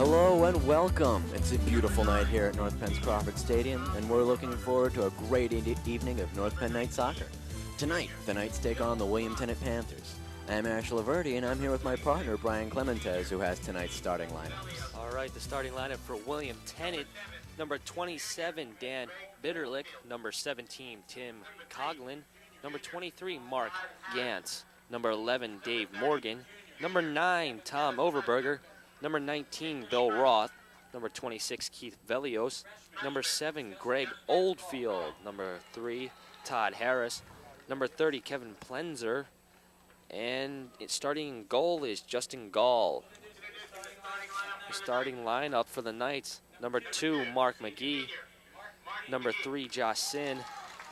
Hello and welcome. It's a beautiful night here at North Penn's Crawford Stadium, and we're looking forward to a great evening of North Penn Knight soccer. Tonight, the Knights take on the William Tennent Panthers. I'm Ash Laverty, and I'm here with my partner, Brian Clementez, who has tonight's starting lineups. All right, the starting lineup for William Tennent, number 27, Dan Bitterlich, number 17, Tim Coughlin, number 23, Mark Gantz, number 11, Dave Morgan, number 9, Tom Overberger, number 19, Bill Roth, number 26, Keith Velios, number 7, Greg Oldfield, number 3, Todd Harris, number 30, Kevin Plenzer, and starting in goal is Justin Gall. The starting lineup for the Knights, number 2, Mark McGee, number 3, Josh Sin,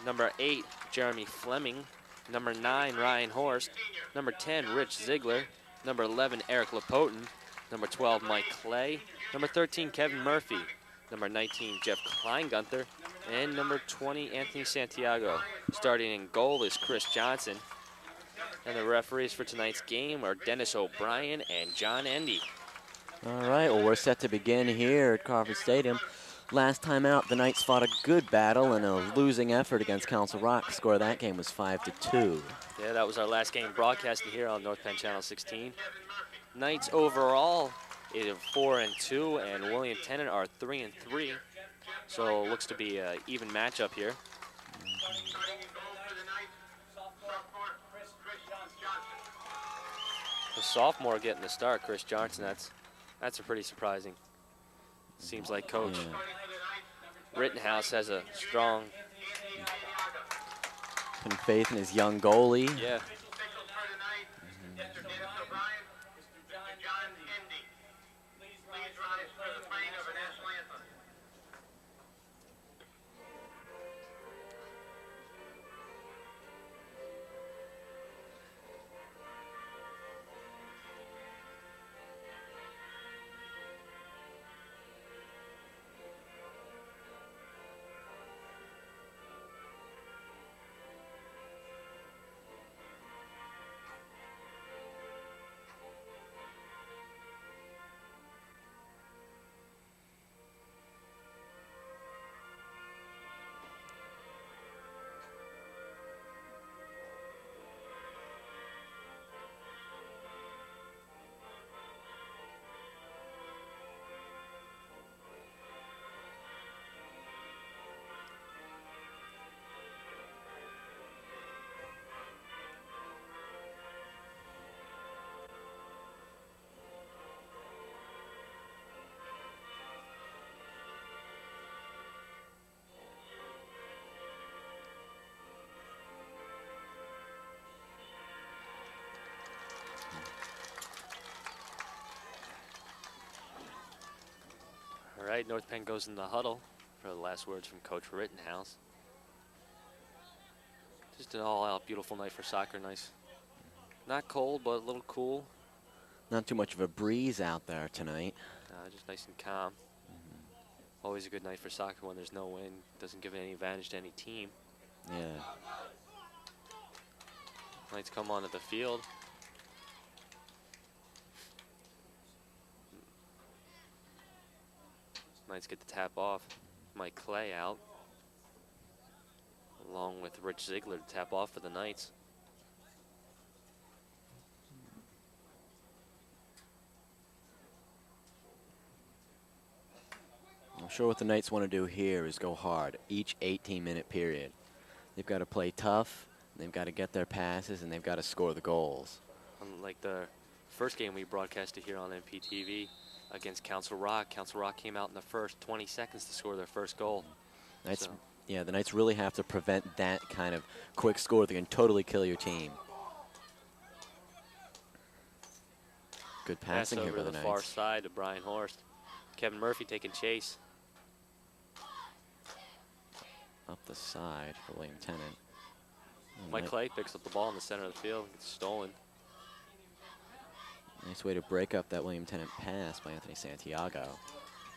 number 8, Jeremy Fleming, number 9, Ryan Horst, number 10, Rich Ziegler, number 11, Eric Lapotin, number 12, Mike Clay, number 13, Kevin Murphy, number 19, Jeff Kleingunther, and number 20, Anthony Santiago. Starting in goal is Chris Johnson. And the referees for tonight's game are Dennis O'Brien and John Endy. All right, well, we're set to begin here at Crawford Stadium. Last time out, the Knights fought a good battle in a losing effort against Council Rock. The score of that game was 5-2. Yeah, that was our last game broadcasted here on North Penn Channel 16. Knights overall is 4-2, and William Tennent are 3-3. So it looks to be an even matchup here. The sophomore getting the start, Chris Johnson. That's a pretty surprising. Seems like Coach Rittenhouse has a strong faith in his young goalie. Yeah. All right, North Penn goes in the huddle for the last words from Coach Rittenhouse. Just an all-out beautiful night for soccer. Nice. Not cold, but a little cool. Not too much of a breeze out there tonight. Just nice and calm. Always a good night for soccer when there's no wind. Doesn't give any advantage to any team. Yeah. Knights come onto the field. Knights get the tap off. Mike Clay out, along with Rich Ziegler to tap off for the Knights. I'm sure what the Knights want to do here is go hard each 18-minute period. They've got to play tough, they've got to get their passes, and they've got to score the goals. Unlike the first game we broadcasted here on NPTV against Council Rock came out in the first 20 seconds to score their first goal. Yeah, the Knights really have to prevent that kind of quick score that can totally kill your team. Good passing here for the Knights. Far side to Brian Horst. Kevin Murphy taking chase. Up the side for William Tennent. Mike Clay picks up the ball in the center of the field. It's stolen. Nice way to break up that William Tennent pass by Anthony Santiago.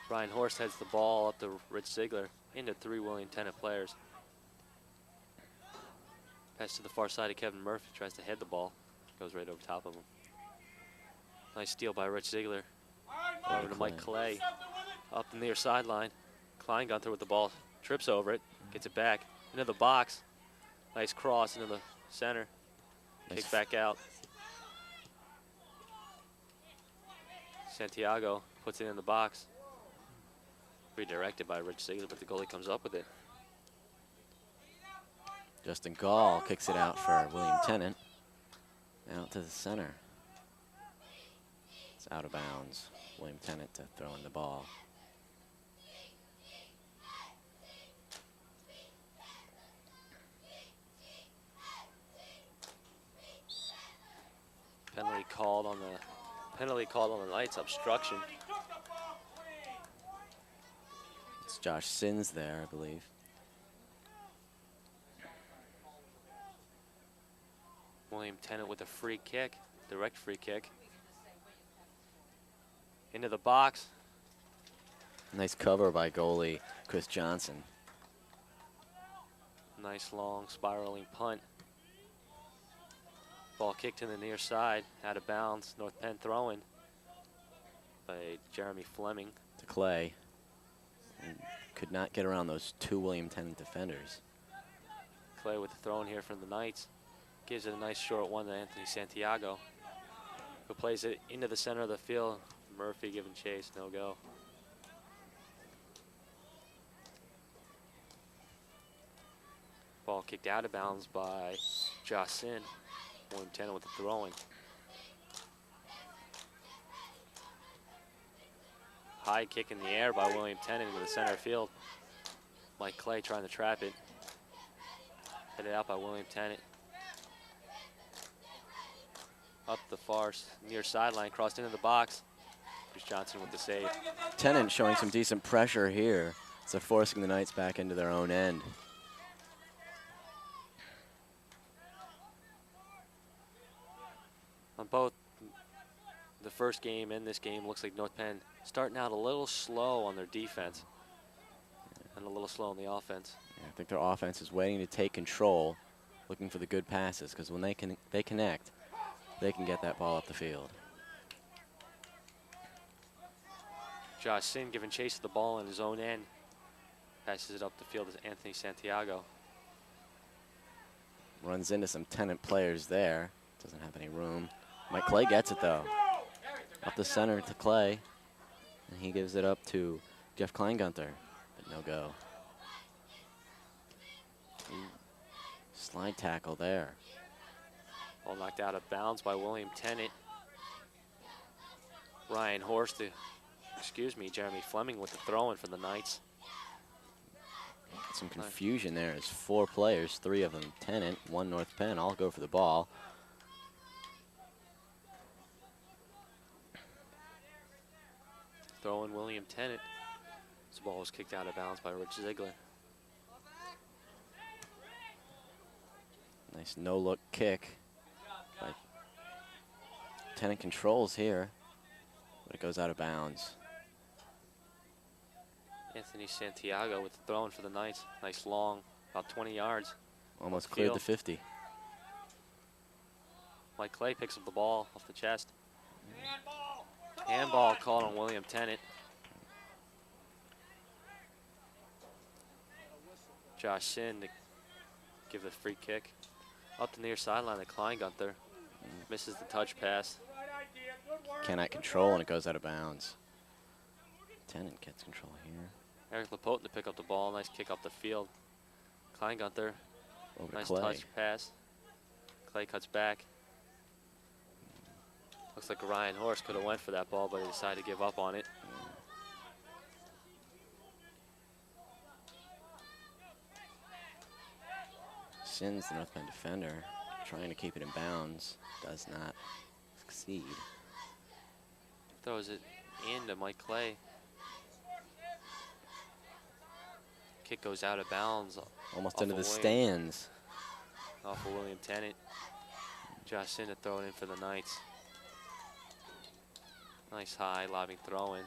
Brian Horst heads the ball up to Rich Ziegler into 3 William Tennent players. Pass to the far side of Kevin Murphy. Tries to head the ball. Goes right over top of him. Nice steal by Rich Ziegler. Over to Mike Clay. Up the near sideline. Kleingunther with the ball. Trips over it. Gets it back. Into the box. Nice cross into the center. Nice. Kick back out. Santiago puts it in the box. Redirected by Rich Ziegler, but the goalie comes up with it. Justin Gall kicks it out for William Tennant. Out to the center. It's out of bounds. William Tennant to throw in the ball. Penalty called on the Knights, obstruction. It's Josh Sins there, I believe. William Tennant with a free kick, direct free kick. Into the box. Nice cover by goalie Chris Johnson. Nice long spiraling punt. Ball kicked to the near side, out of bounds. North Penn throwing by Jeremy Fleming. To Clay. And could not get around those two William Tennant defenders. Clay with the throw in here from the Knights. Gives it a nice short one to Anthony Santiago, who plays it into the center of the field. Murphy giving chase, no go. Ball kicked out of bounds by Josh Sin. William Tennant with the throw-in. High kick in the air by William Tennant into the center field. Mike Clay trying to trap it. Headed out by William Tennant. Up the far near sideline, crossed into the box. Chris Johnson with the save. Tennant showing some decent pressure here. So forcing the Knights back into their own end. On both the first game and this game, looks like North Penn starting out a little slow on their defense and a little slow on the offense. Yeah, I think their offense is waiting to take control, looking for the good passes, because when they connect, they can get that ball up the field. Josh Sin giving chase to the ball in his own end. Passes it up the field to Anthony Santiago. Runs into some Tennant players there. Doesn't have any room. Mike Clay gets it though. Up the center to Clay. And he gives it up to Jeff Kleingunther, but no go. Ooh. Slide tackle there. Ball knocked out of bounds by William Tennant. Ryan Horst, Jeremy Fleming with the throw-in for the Knights. Some confusion there. It's four players, three of them Tennant, one North Penn, all go for the ball. Throw in William Tennant. This ball was kicked out of bounds by Rich Ziegler. Nice no-look kick. But Tennant controls here, but it goes out of bounds. Anthony Santiago with the throw-in for the Knights. Nice long, about 20 yards. Almost cleared the 50. Mike Clay picks up the ball off the chest. Handball called on William Tennant. Josh Sin to give the free kick. Up the near sideline to Kleingunther. Misses the touch pass. Cannot control, and it goes out of bounds. Tennant gets control here. Eric Lapote to pick up the ball. Nice kick up the field. Kleingunther. Over to Nice Clay. touch pass. Clay cuts back. Looks like Ryan Horst could have went for that ball, but he decided to give up on it. Sins, the North Penn defender, trying to keep it in bounds. Does not succeed. Throws it into Mike Clay. Kick goes out of bounds. Almost into the stands. Off of William Tennant. Josh Sin to throw it in for the Knights. Nice high lobbing throw in.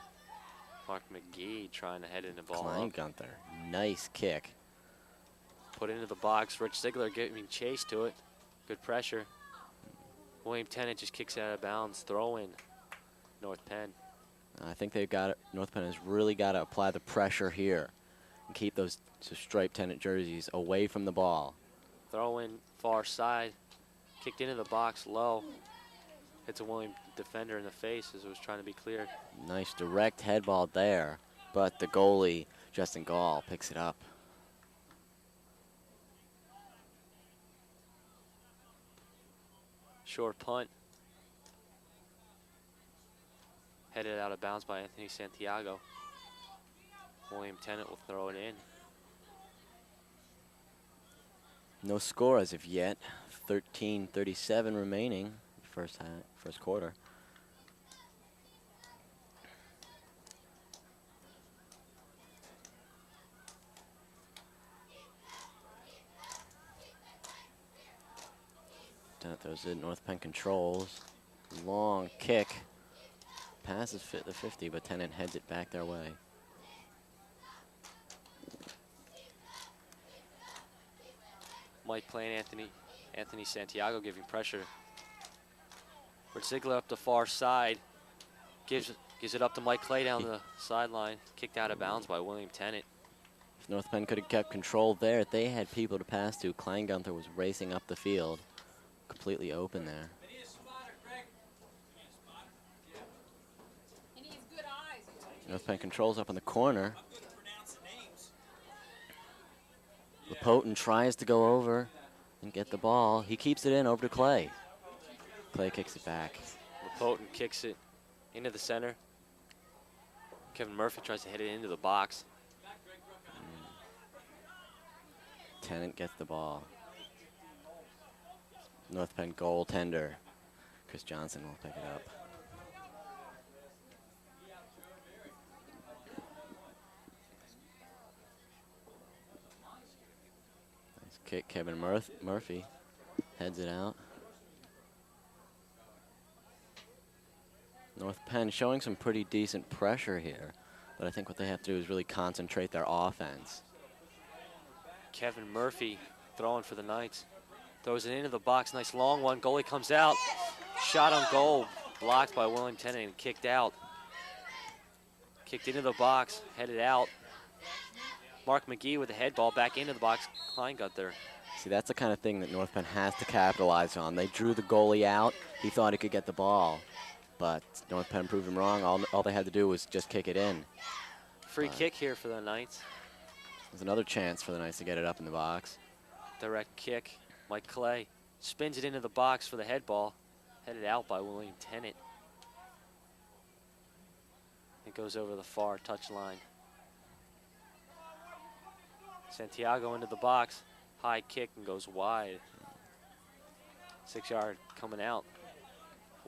Mark McGee trying to head in the ball. Kleingunther, nice kick. Put into the box. Rich Ziegler giving chase to it. Good pressure. William Tennant just kicks it out of bounds. Throw in. North Penn. I think they've got it. North Penn has really got to apply the pressure here and keep those striped Tennent jerseys away from the ball. Throw in far side, kicked into the box low. Hits a William defender in the face as it was trying to be cleared. Nice direct head ball there, but the goalie, Justin Gall, picks it up. Short punt. Headed out of bounds by Anthony Santiago. William Tennent will throw it in. No score as of yet. 13:37 remaining, first quarter. Tennent throws it. North Penn controls. Long kick. Passes the 50, but Tennent heads it back their way. Mike playing Anthony Santiago giving pressure. Rich Ziegler up the far side. Gives it up to Mike Clay down the sideline. Kicked out of bounds by William Tennent. If North Penn could have kept control there, they had people to pass to. Kleingunther was racing up the field. Completely open there. North Penn controls up in the corner. Lepotin tries to go over and get the ball. He keeps it in over to Clay. Clay kicks it back. Lepotin kicks it into the center. Kevin Murphy tries to hit it into the box. Tennent gets the ball. North Penn goaltender Chris Johnson will pick it up. Nice kick. Kevin Murphy heads it out. North Penn showing some pretty decent pressure here, but I think what they have to do is really concentrate their offense. Kevin Murphy throwing for the Knights. Throws it into the box, nice long one. Goalie comes out, shot on goal, blocked by William Tennent and kicked out. Kicked into the box, headed out. Mark McGee with the head ball back into the box. Kleingunther. See, that's the kind of thing that North Penn has to capitalize on. They drew the goalie out. He thought he could get the ball, but North Penn proved him wrong. All they had to do was just kick it in. Free kick here for the Knights. There's another chance for the Knights to get it up in the box. Direct kick. Mike Clay spins it into the box for the head ball. Headed out by William Tennent. It goes over the far touch line. Santiago into the box. High kick and goes wide. 6 yard coming out.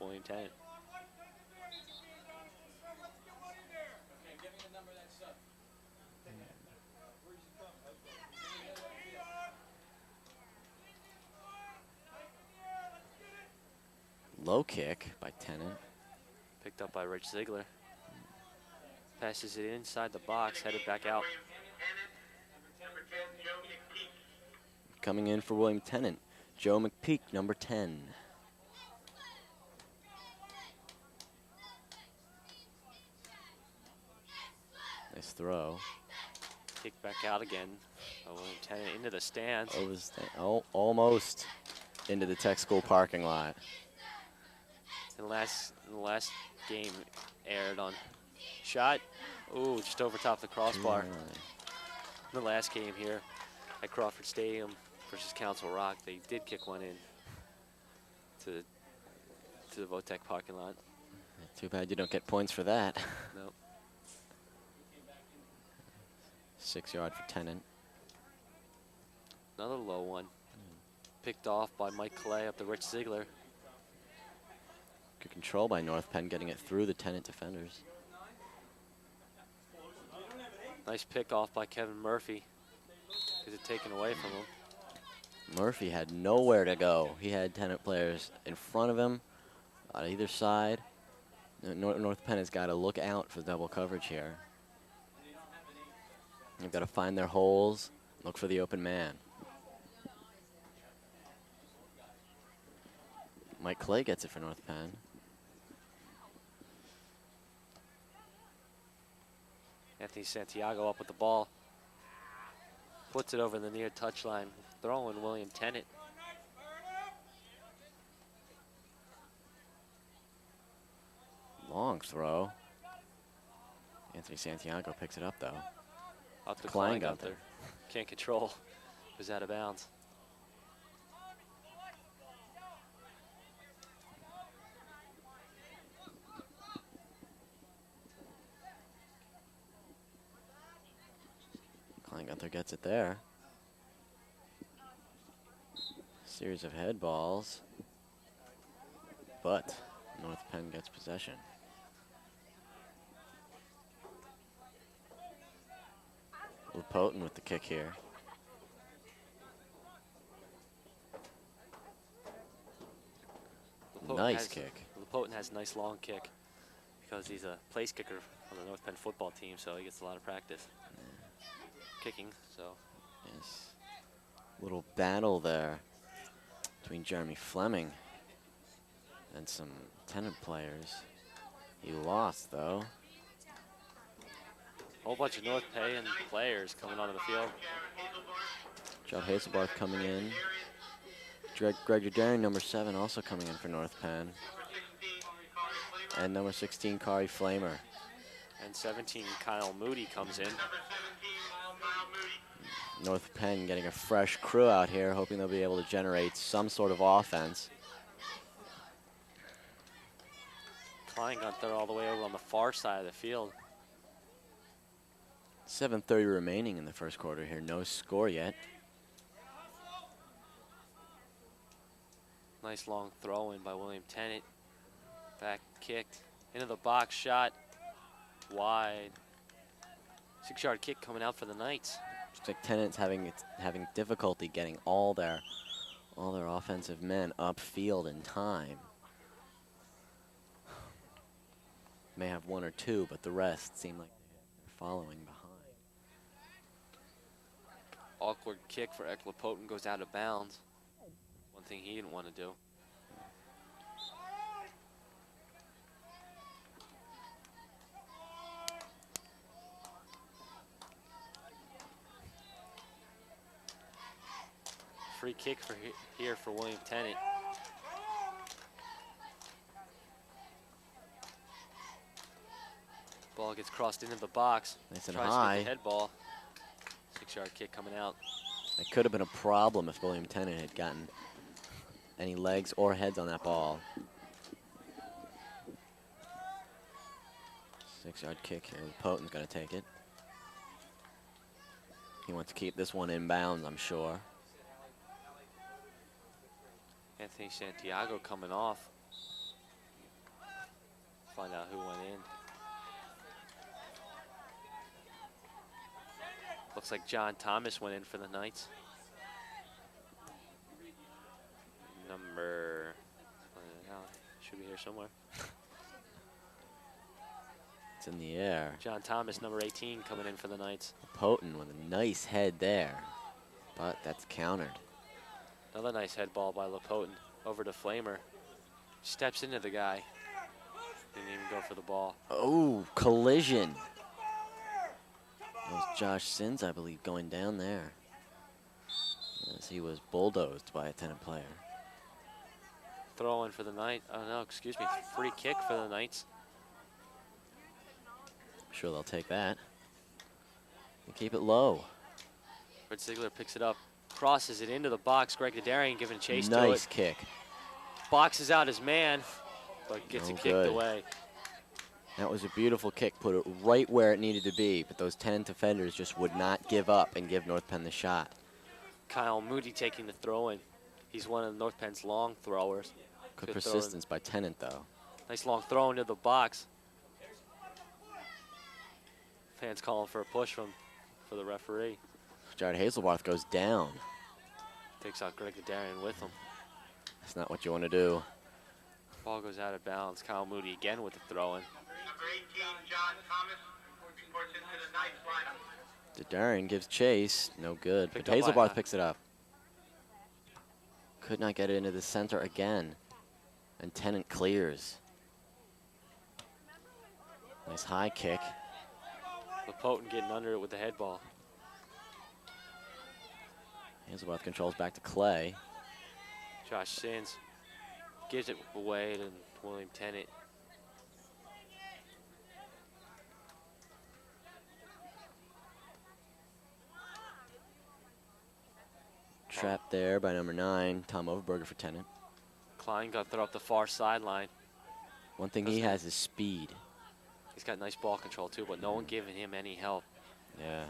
William Tennent. Low kick by Tennent. Picked up by Rich Ziegler. Passes it inside the box, headed back out. Coming in for William Tennent, Joe McPeak, number 10. Nice throw. Kick back out again. William Tennent into the stands. Over the almost into the tech school parking lot. In the last game aired on shot. Ooh, just over top the crossbar. In the last game here at Crawford Stadium versus Council Rock, they did kick one in to the Votech parking lot. Too bad you don't get points for that. Nope. 6 yard for Tennent. Another low one. Picked off by Mike Clay up to Rich Ziegler. Good control by North Penn, getting it through the Tennent defenders. Nice pick off by Kevin Murphy. Gets it taken away from him. Murphy had nowhere to go. He had Tennent players in front of him on either side. North Penn has got to look out for double coverage here. They've got to find their holes, look for the open man. Mike Clay gets it for North Penn. Anthony Santiago up with the ball. Puts it over the near touchline. Throwing William Tennent. Long throw. Anthony Santiago picks it up, though. Up to Kleingunther. Can't control. Was out of bounds. Kleingunther gets it there. Series of head balls. But North Penn gets possession. Lopoten with the kick here. Nice kick. Lopoten has a nice long kick because he's a place kicker on the North Penn football team, so he gets a lot of practice kicking. So yes, little battle there between Jeremy Fleming and some Tennent players. He lost, though. Whole bunch of North Penn players coming onto the field. Judd Hazelbarth coming in. Greg Udarian, number 7, also coming in for North Penn. And number 16, Kari Flamer. And 17, Kyle Moody comes in. North Penn getting a fresh crew out here, hoping they'll be able to generate some sort of offense. Kleingunther all the way over on the far side of the field. 7:30 remaining in the first quarter here. No score yet. Nice long throw in by William Tennent. Back kicked into the box, shot wide. 6-yard kick coming out for the Knights. Looks like Tennant's having difficulty getting all their offensive men upfield in time. May have 1 or 2, but the rest seem like they're following behind. Awkward kick for Lopoten, goes out of bounds. One thing he didn't want to do. Free kick for here for William Tennent. Ball gets crossed into the box. Nice and Tries high. to get the head ball. 6-yard kick coming out. It could have been a problem if William Tennant had gotten any legs or heads on that ball. 6-yard kick here. Poten's going to take it. He wants to keep this one in bounds, I'm sure. Anthony Santiago coming off. Find out who went in. Looks like John Thomas went in for the Knights. Number, should be here somewhere. It's in the air. John Thomas, number 18, coming in for the Knights. Potent with a nice head there, but that's countered. Another nice head ball by Lopoten over to Flamer. Steps into the guy. Didn't even go for the ball. Oh, collision. That was Josh Sins, I believe, going down there as he was bulldozed by a Tennent player. Throw in for the Knights. Oh, no, excuse me. Free kick for the Knights. I'm sure they'll take that. And keep it low. Fred Ziegler picks it up, crosses it into the box. Greg Dadarian giving chase to it. Nice kick. Boxes out his man, but gets it kicked away. That was a beautiful kick, put it right where it needed to be, but those Tennent defenders just would not give up and give North Penn the shot. Kyle Moody taking the throw in. He's one of North Penn's long throwers. Good persistence by Tennent, though. Nice long throw into the box. Fans calling for a push for the referee. Jared Hazelbarth goes down. Takes out Greg Dadarian with him. That's not what you want to do. Ball goes out of bounds. Kyle Moody again with the throw in. Number 18, John Thomas, reports into the Knights lineup. Dadarian gives chase. No good. Picked But up by Hazelbarth picks it up. Could not get it into the center again. And Tennent clears. Nice high kick. Lapotin getting under it with the head ball. Hazelbarth controls back to Clay. Josh Sins gives it away to William Tennant. Trapped there by number 9, Tom Overberger for Tennant. Klein got throw up the far sideline. One thing he has is speed. He's got nice ball control too, but no one giving him any help. Yeah.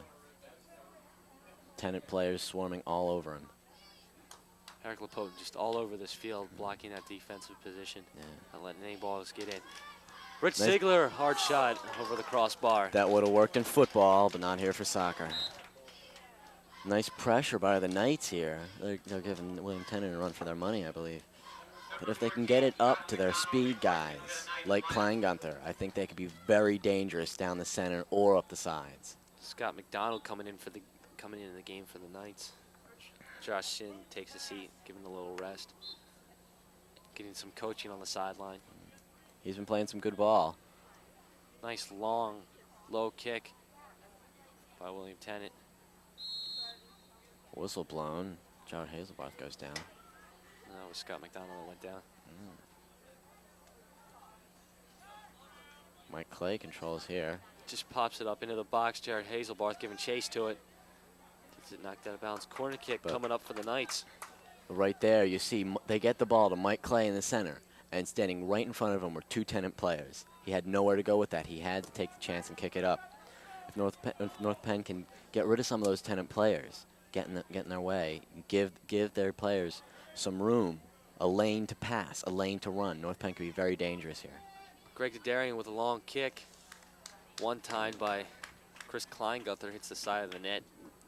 Tennant players swarming all over him. Eric Lapotin just all over this field, blocking that defensive position. Yeah. Not letting any balls get in. Rich Nice. Ziegler, hard shot over the crossbar. That would have worked in football, but not here for soccer. Nice pressure by the Knights here. They're giving William Tennant a run for their money, I believe. But if they can get it up to their speed guys, like Kleingunther, I think they could be very dangerous down the center or up the sides. Scott McDonald coming in the game for the Knights. Josh Shin takes a seat, giving a little rest. Getting some coaching on the sideline. He's been playing some good ball. Nice long, low kick by William Tennant. Whistle blown. Jared Hazelbarth goes down. And that was Scott McDonald that went down. Mike Clay controls here. Just pops it up into the box. Jared Hazelbarth giving chase to it. Gets it knocked out of bounds. Corner kick coming up for the Knights. Right there, you see they get the ball to Mike Clay in the center, and standing right in front of him were 2 Tennant players. He had nowhere to go with that. He had to take the chance and kick it up. If North Penn can get rid of some of those Tennant players, get in their way, give their players some room, a lane to pass, a lane to run, North Penn could be very dangerous here. Greg Dadarian with a long kick. One time by Chris Kleingunther, hits the side of the net.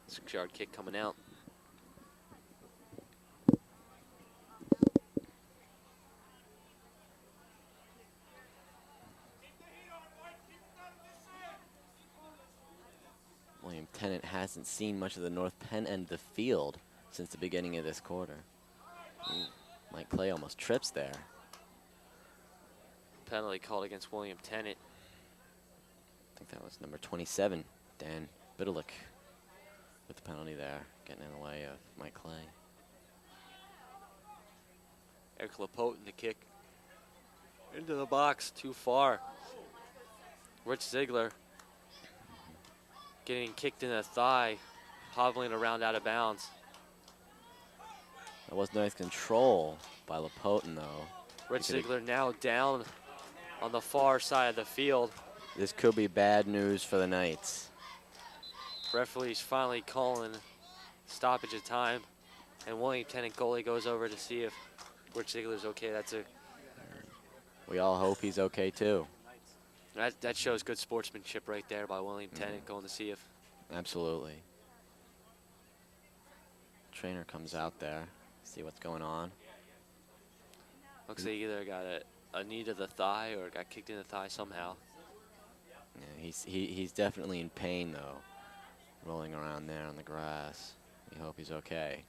6-yard kick coming out. William Tennant hasn't seen much of the North Penn end of the field since the beginning of this quarter. Ooh, Mike Clay almost trips there. Penalty called against William Tennant. I think that was number 27, Dan Bitterlich, with the penalty there, getting in the way of Mike Clay. Eric Lapotin the kick into the box, too far. Rich Ziegler getting kicked in the thigh, hobbling around out of bounds. That was nice control by Lapotin, though. Rich Ziegler now down on the far side of the field. This could be bad news for the Knights. Referee's finally calling stoppage of time, and William Tennant goalie goes over to see if Rich Ziegler's okay. We all hope he's okay, too. That shows good sportsmanship right there by William Tennant going to see if. Absolutely. Trainer comes out there, see what's going on. Looks like he either got a knee to the thigh or got kicked in the thigh somehow. Yeah, he's definitely in pain, though, rolling around there on the grass. We hope he's okay.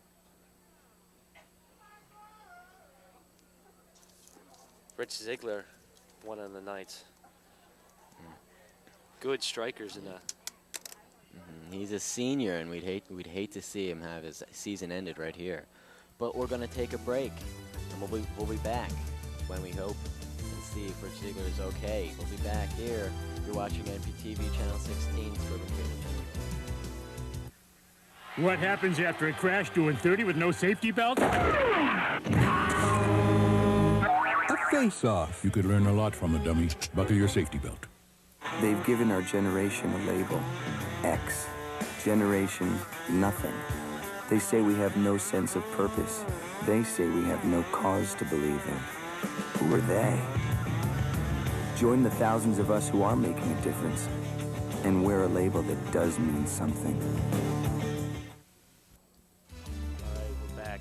Rich Ziegler, one of the Knights. Good strikers in the. He's a senior, and we'd hate to see him have his season ended right here. But we're going to take a break, and we'll be back when we hope and see if Rich Ziegler is okay. We'll be back here. You're watching NPTV Channel 16, Suburban Cable Channel. What happens after a crash doing 30 with no safety belt? A face-off. You could learn a lot from a dummy. Buckle your safety belt. They've given our generation a label. X. Generation Nothing. They say we have no sense of purpose. They say we have no cause to believe in. Who are they? Join the thousands of us who are making a difference and wear a label that does mean something. All right, we're back.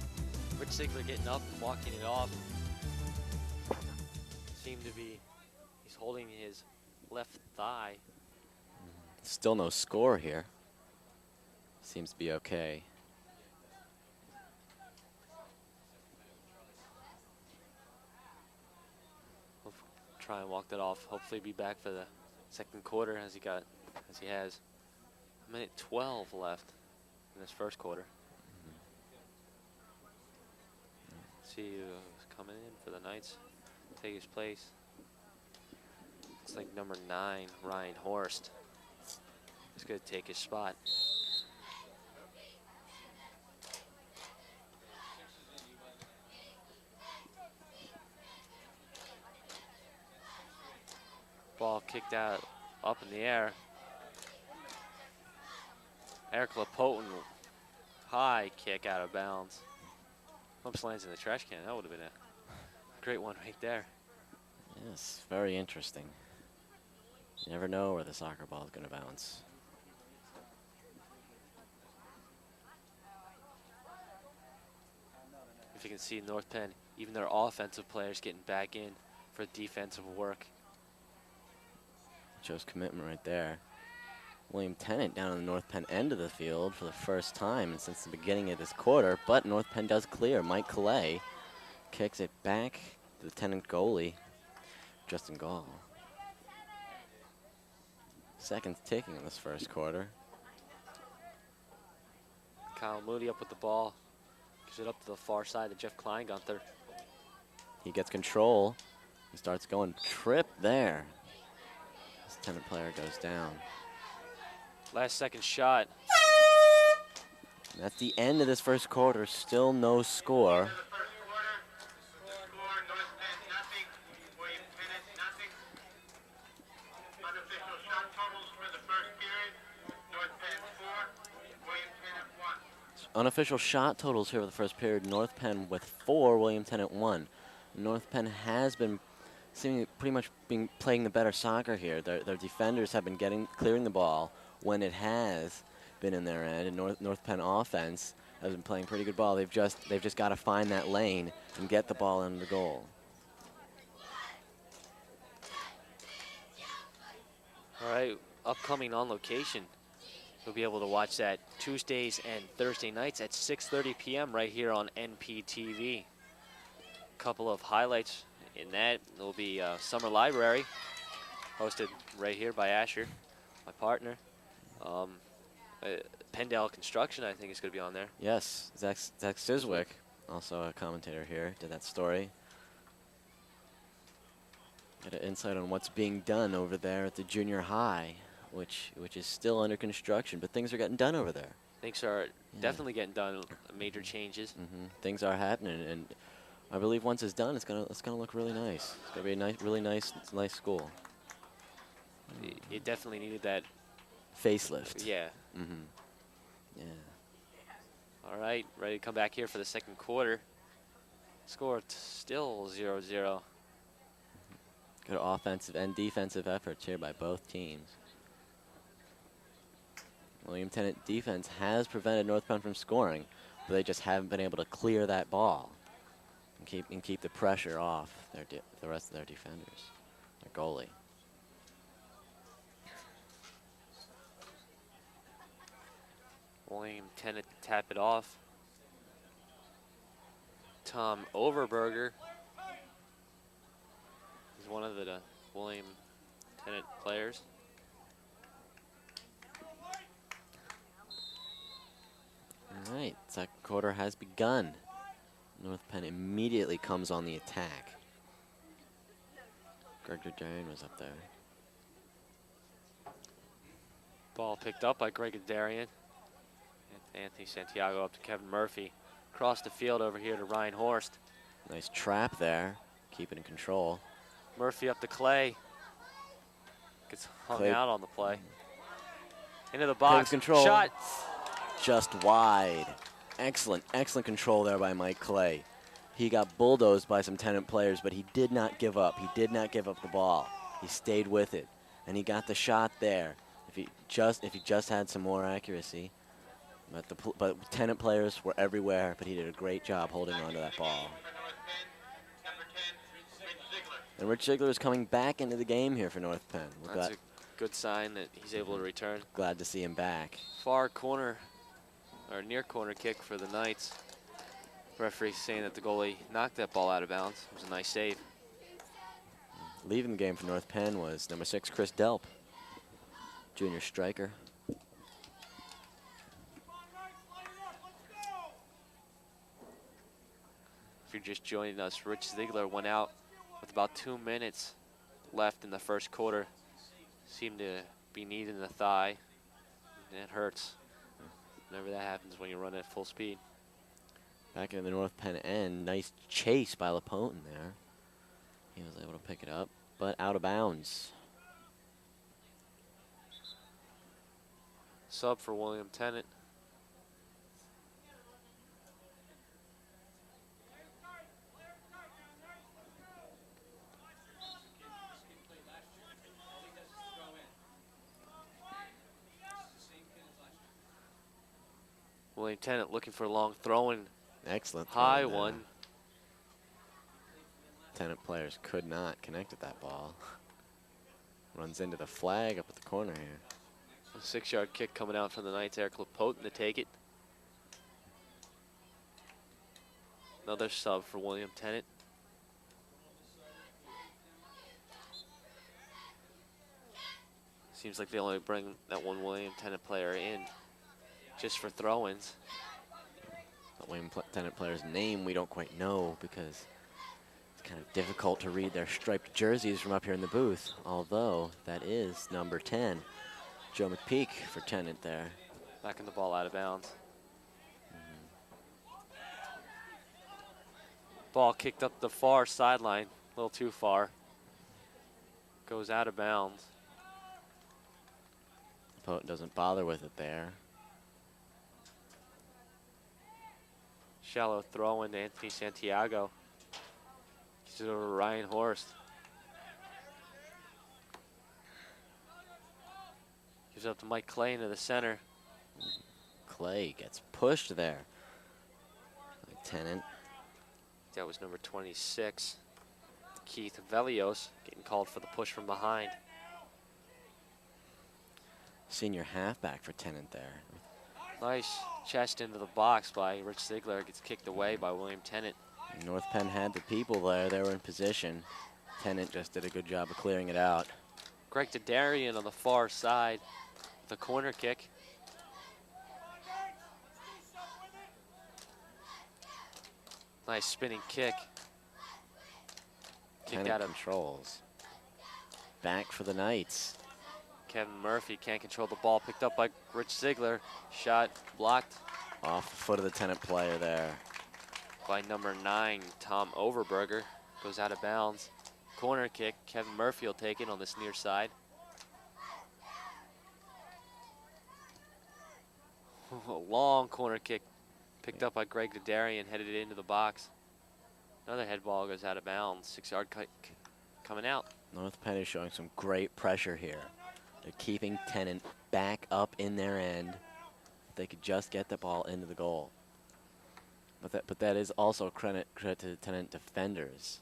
Rich Ziegler getting up and walking it off. Seemed to be, he's holding his left thigh. Still no score here. Seems to be okay. We'll try and walk that off. Hopefully be back for the second quarter as he has. minute 12 left in this first quarter. See who's coming in for the Knights. Take his place. It's like number 9, Ryan Horst. He's going to take his spot. Ball kicked out up in the air. Eric Lapotin, high kick out of bounds. Oops, lands in the trash can. That would have been a great one right there. Yes, very interesting. You never know where the soccer ball is going to bounce. If you can see North Penn, even their offensive players getting back in for defensive work. Shows commitment right there. William Tennent down on the North Penn end of the field for the first time since the beginning of this quarter, but North Penn does clear. Mike Calais kicks it back to the Tennent goalie, Justin Gall. Seconds ticking in this first quarter. Kyle Moody up with the ball. Gives it up to the far side to Jeff Kleingunther. He gets control. He starts going trip there. This Tennent player goes down. Last second shot. And that's the end of this first quarter. Still no score. Unofficial shot totals here for the first period. North Penn with 4, William Tennent 1. North Penn has been seemingly pretty much playing the better soccer here. Their defenders have been clearing the ball when it has been in their end, and North Penn offense has been playing pretty good ball. They've just got to find that lane and get the ball into the goal. All right, upcoming On Location. You'll be able to watch that Tuesdays and Thursday nights at 6:30 p.m. right here on NPTV. A couple of highlights in that will be Summer Library, hosted right here by Asher, my partner. Pendel Construction, I think, is going to be on there. Yes, Zach Sizwick, also a commentator here, did that story. Get an insight on what's being done over there at the junior high, which is still under construction, but things are getting done over there. Things are definitely getting done. Major changes. Things are happening, and I believe once it's done, it's gonna look really nice. It's gonna be a really nice school. It definitely needed that facelift. Yeah. Yeah. All right, ready to come back here for the second quarter. Score still 0-0. Good offensive and defensive efforts here by both teams. William Tennent defense has prevented North Penn from scoring, but they just haven't been able to clear that ball and keep the pressure off the rest of their defenders, their goalie. William Tennent to tap it off. Tom Overberger is one of the William Tennent players. All right, second quarter has begun. North Penn immediately comes on the attack. Greg Darian was up there. Ball picked up by Greg Darian. Anthony Santiago up to Kevin Murphy. Across the field over here to Ryan Horst. Nice trap there. Keep it in control. Murphy up to Clay. Gets hung out on the play. Into the box. Control. Shot. Just wide. Excellent control there by Mike Clay. He got bulldozed by some Tennent players, but he did not give up. He did not give up the ball. He stayed with it, and he got the shot there. If he just had some more accuracy. But Tennent players were everywhere, but he did a great job holding on to that ball. And Rich Ziegler is coming back into the game here for North Penn. That's a good sign that he's able to return. Glad to see him back. Far corner, or near corner kick for the Knights. Referee saying that the goalie knocked that ball out of bounds. It was a nice save. Leaving the game for North Penn was number 6, Chris Delp, junior striker. you're just joining us, Rich Ziegler went out with about 2 minutes left in the first quarter. Seemed to be kneeing the thigh, and it hurts whenever that happens when you run at full speed. Back in the North Penn end, nice chase by LaPotin there. He was able to pick it up, but out of bounds. Sub for William Tennent. William Tennent looking for a long throwing. Excellent. High throw there. one. Tennent players could not connect with that ball. Runs into the flag up at the corner here. A 6-yard kick coming out from the Knights. Eric LaPotin to take it. Another sub for William Tennent. Seems like they only bring that one William Tennent player in just for throw-ins. The William Tennent player's name we don't quite know because it's kind of difficult to read their striped jerseys from up here in the booth, although that is number 10, Joe McPeak for Tennent there. Backing the ball out of bounds. Ball kicked up the far sideline, a little too far. Goes out of bounds. Potent doesn't bother with it there. Shallow throw into Anthony Santiago. Gives it over to Ryan Horst. Gives it up to Mike Clay into the center. Clay gets pushed there. Like Tennent. That was number 26. Keith Velios getting called for the push from behind. Senior halfback for Tennent there. Nice chest into the box by Rich Ziegler. Gets kicked away by William Tennent. North Penn had the people there. They were in position. Tennent just did a good job of clearing it out. Greg Dadarian on the far side. The corner kick. Nice spinning kick. Kicked Tennent out of controls. Back for the Knights. Kevin Murphy can't control the ball. Picked up by Rich Ziegler. Shot blocked Off the foot of the Tennent player there. by number 9, Tom Overberger. Goes out of bounds. Corner kick. Kevin Murphy will take it on this near side. A long corner kick picked up by Greg Dadarian, headed it into the box. Another head ball goes out of bounds. 6-yard kick coming out. North Penn is showing some great pressure here. They're keeping Tennent back up in their end. If they could just get the ball into the goal. But that is also credit to the Tennent defenders.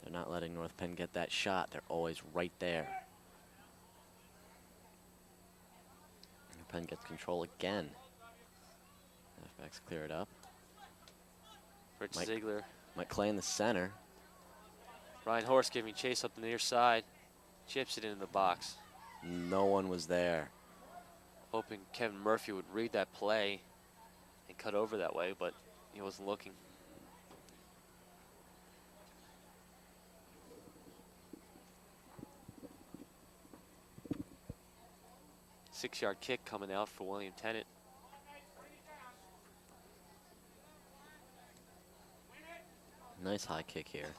They're not letting North Penn get that shot. They're always right there. North Penn gets control again. Halfbacks clear it up. Rich Ziegler. Mike Clay in the center. Ryan Horst giving chase up the near side. Chips it into the box. No one was there. Hoping Kevin Murphy would read that play and cut over that way, but he wasn't looking. Six-yard kick coming out for William Tennent. Nice high kick here.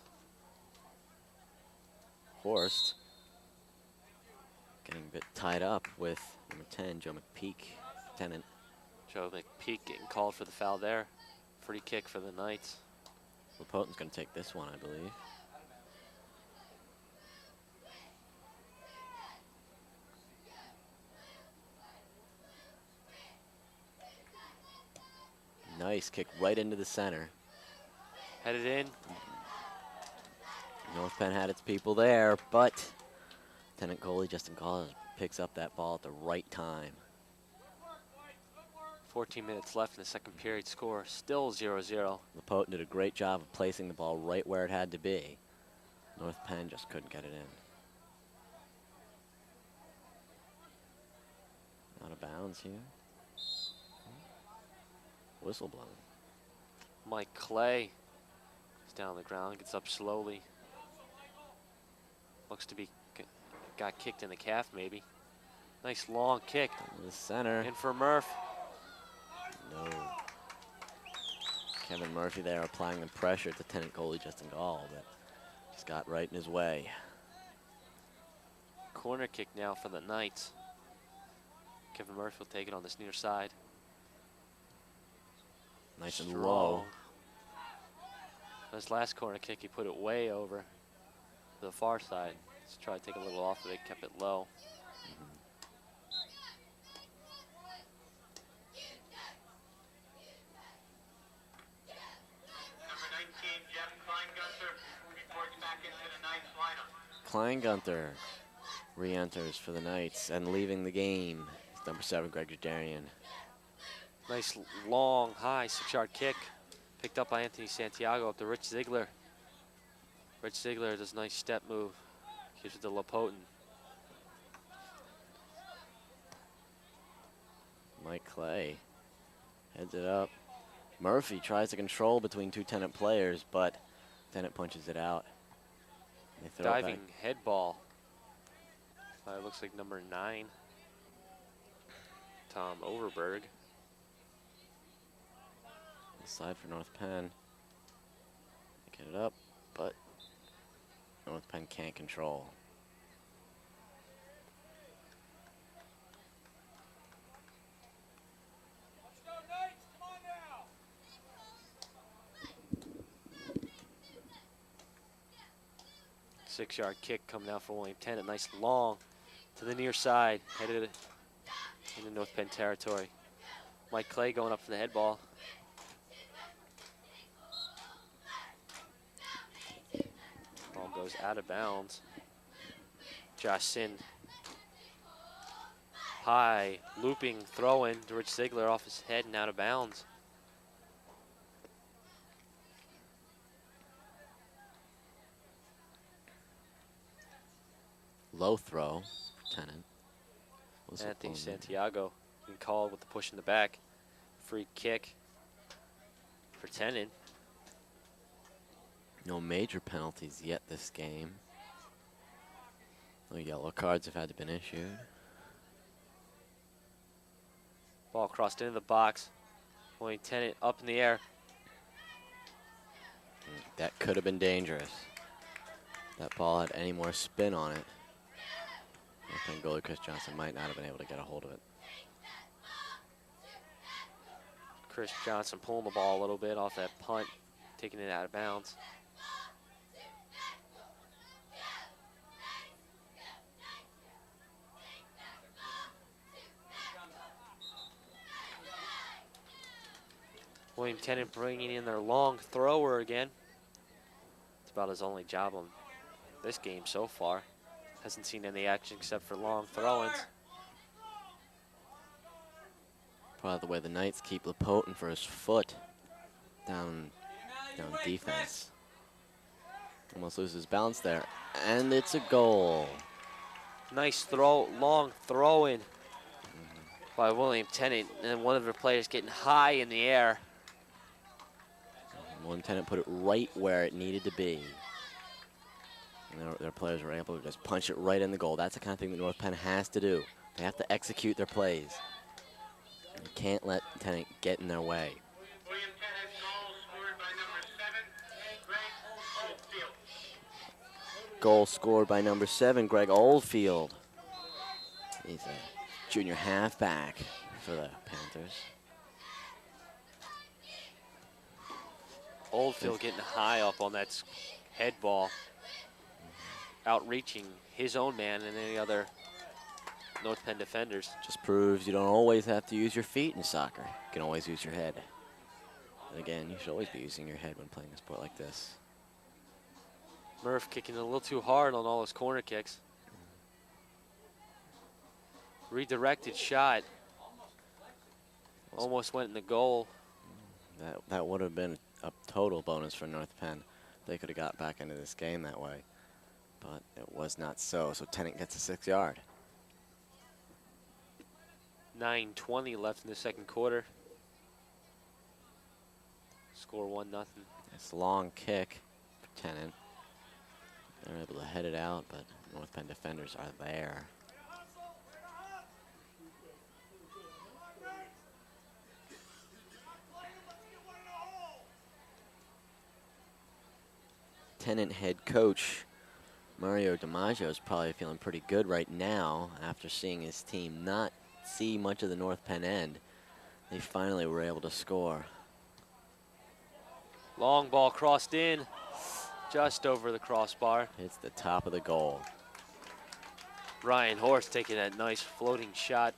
Horst getting a bit tied up with number 10, Joe McPeak, Tennent. Joe McPeak getting called for the foul there. Free kick for the Knights. LaPotin's going to take this one, I believe. Nice kick right into the center. Headed in. North Penn had its people there, but Tennent goalie Justin Collins picks up that ball at the right time. 14 minutes left in the second period. Score still 0-0. LaPotin did a great job of placing the ball right where it had to be. North Penn just couldn't get it in. Out of bounds here. Whistle blown. Mike Clay down the ground, gets up slowly. Looks to be got kicked in the calf maybe. Nice long kick. To the center. In for Murph. No. Kevin Murphy there applying the pressure to Tennent goalie Justin Gall, but just got right in his way. Corner kick now for the Knights. Kevin Murphy will take it on this near side. Nice and low. This last corner kick, he put it way over to the far side. Just tried to take a little off of it, kept it low. Number 19, Jeff Kleingunther, reports back into the Knights lineup. Kleingunther re-enters for the Knights and leaving the game. It's number 7, Greg Jadarian. Nice long, high 6-yard kick. Picked up by Anthony Santiago up to Rich Ziegler. Rich Ziegler does a nice step move. Gives it to LaPotin. Mike Clay heads it up. Murphy tries to control between two Tennent players, but Tennent punches it out. They throw it Diving back. head ball. It looks like number 9, Tom Overberg. Side for North Penn. Get it up, but North Penn can't control. Let's go, Knights! Come on now! 6-yard kick coming out for William Tennent. Nice long to the near side, headed into North Penn territory. Mike Clay going up for the head ball. Ball goes out of bounds. Josh Sin. High, looping, throw-in to Rich Ziegler off his head and out of bounds. Low throw for Tennent. Anthony Santiago being called with the push in the back. Free kick for Tennent. No major penalties yet this game. No yellow cards have had to been issued. Ball crossed into the box. William Tennent up in the air. That could have been dangerous. That ball had any more spin on it. I think goalie Chris Johnson might not have been able to get a hold of it. Chris Johnson pulling the ball a little bit off that punt, taking it out of bounds. William Tennent bringing in their long thrower again. It's about his only job on this game so far. Hasn't seen any action except for long throw-ins. Probably the way the Knights keep LaPotin for his foot down defense. Almost loses balance there, and it's a goal. Nice throw, long throw-in by William Tennent, and one of their players getting high in the air. William Tennent put it right where it needed to be. And their players were able to just punch it right in the goal. That's the kind of thing that North Penn has to do. They have to execute their plays. You can't let Tennent get in their way. William Tennant, goal scored by number 7, Greg Oldfield. Goal scored by number 7, Greg Oldfield. He's a junior halfback for the Panthers. Oldfield getting high up on that head ball, outreaching his own man and any other North Penn defenders. Just proves you don't always have to use your feet in soccer. You can always use your head. And again, you should always be using your head when playing a sport like this. Murph kicking a little too hard on all his corner kicks. Redirected shot. Almost went in the goal. That would have been a total bonus for North Penn. They could have got back into this game that way. But it was not so. So Tennent gets a 6-yard. 9:20 left in the second quarter. Score 1-0. It's a long kick. Tennent. They're able to head it out, but North Penn defenders are there. Tennent head coach Mario DiMaggio is probably feeling pretty good right now after seeing his team not see much of the North Penn end. They finally were able to score. Long ball crossed in, just over the crossbar. Hits the top of the goal. Ryan Horst taking that nice floating shot.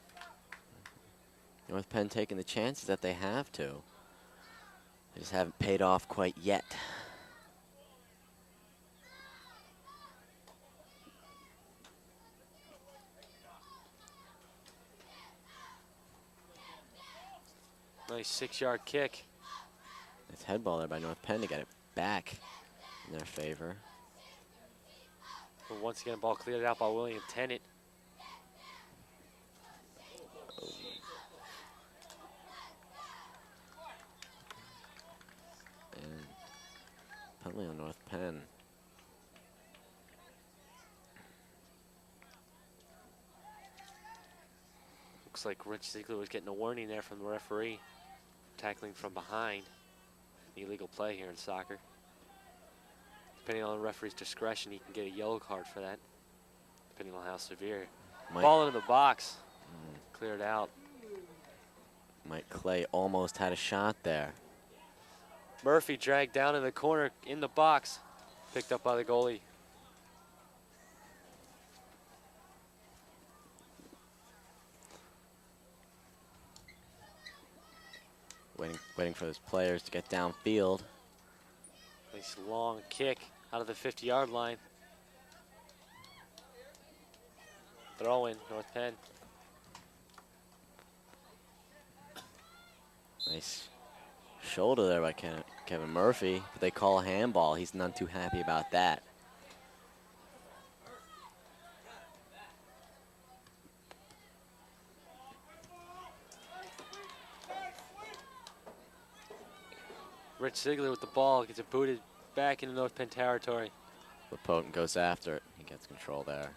North Penn taking the chances that they have to. They just haven't paid off quite yet. Nice 6-yard kick. Nice head ball there by North Penn to get it back in their favor. But once again, ball cleared out by William Tennant. And penalty on North Penn. Looks like Rich Ziegler was getting a warning there from the referee. Tackling from behind. Illegal play here in soccer. Depending on the referee's discretion, he can get a yellow card for that. Depending on how severe. Ball into the box. Cleared out. Mike Clay almost had a shot there. Murphy dragged down in the corner in the box. Picked up by the goalie. Waiting for those players to get downfield. Nice long kick out of the 50-yard line. Throw in, North Penn. Nice shoulder there by Kevin Murphy, but they call a handball. He's none too happy about that. Rich Ziegler with the ball gets it booted back into North Penn territory. LaPotent goes after it. He gets control there.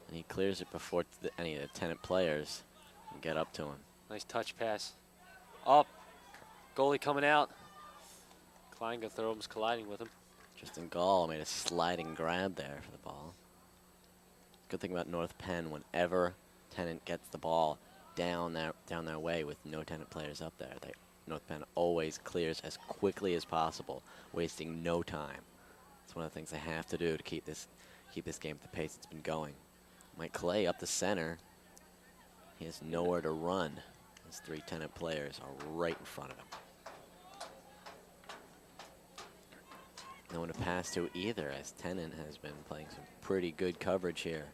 And he clears it before any of the Tennent players can get up to him. Nice touch pass. Up. Goalie coming out. Kleingether colliding with him. Justin Gall made a sliding grab there for the ball. Good thing about North Penn, whenever Tennent gets the ball down their way with no Tennent players up there, North Penn always clears as quickly as possible, wasting no time. It's one of the things they have to do to keep this game at the pace it's been going. Mike Clay up the center. He has nowhere to run. His 3 Tennent players are right in front of him. No one to pass to either, as Tennent has been playing some pretty good coverage here.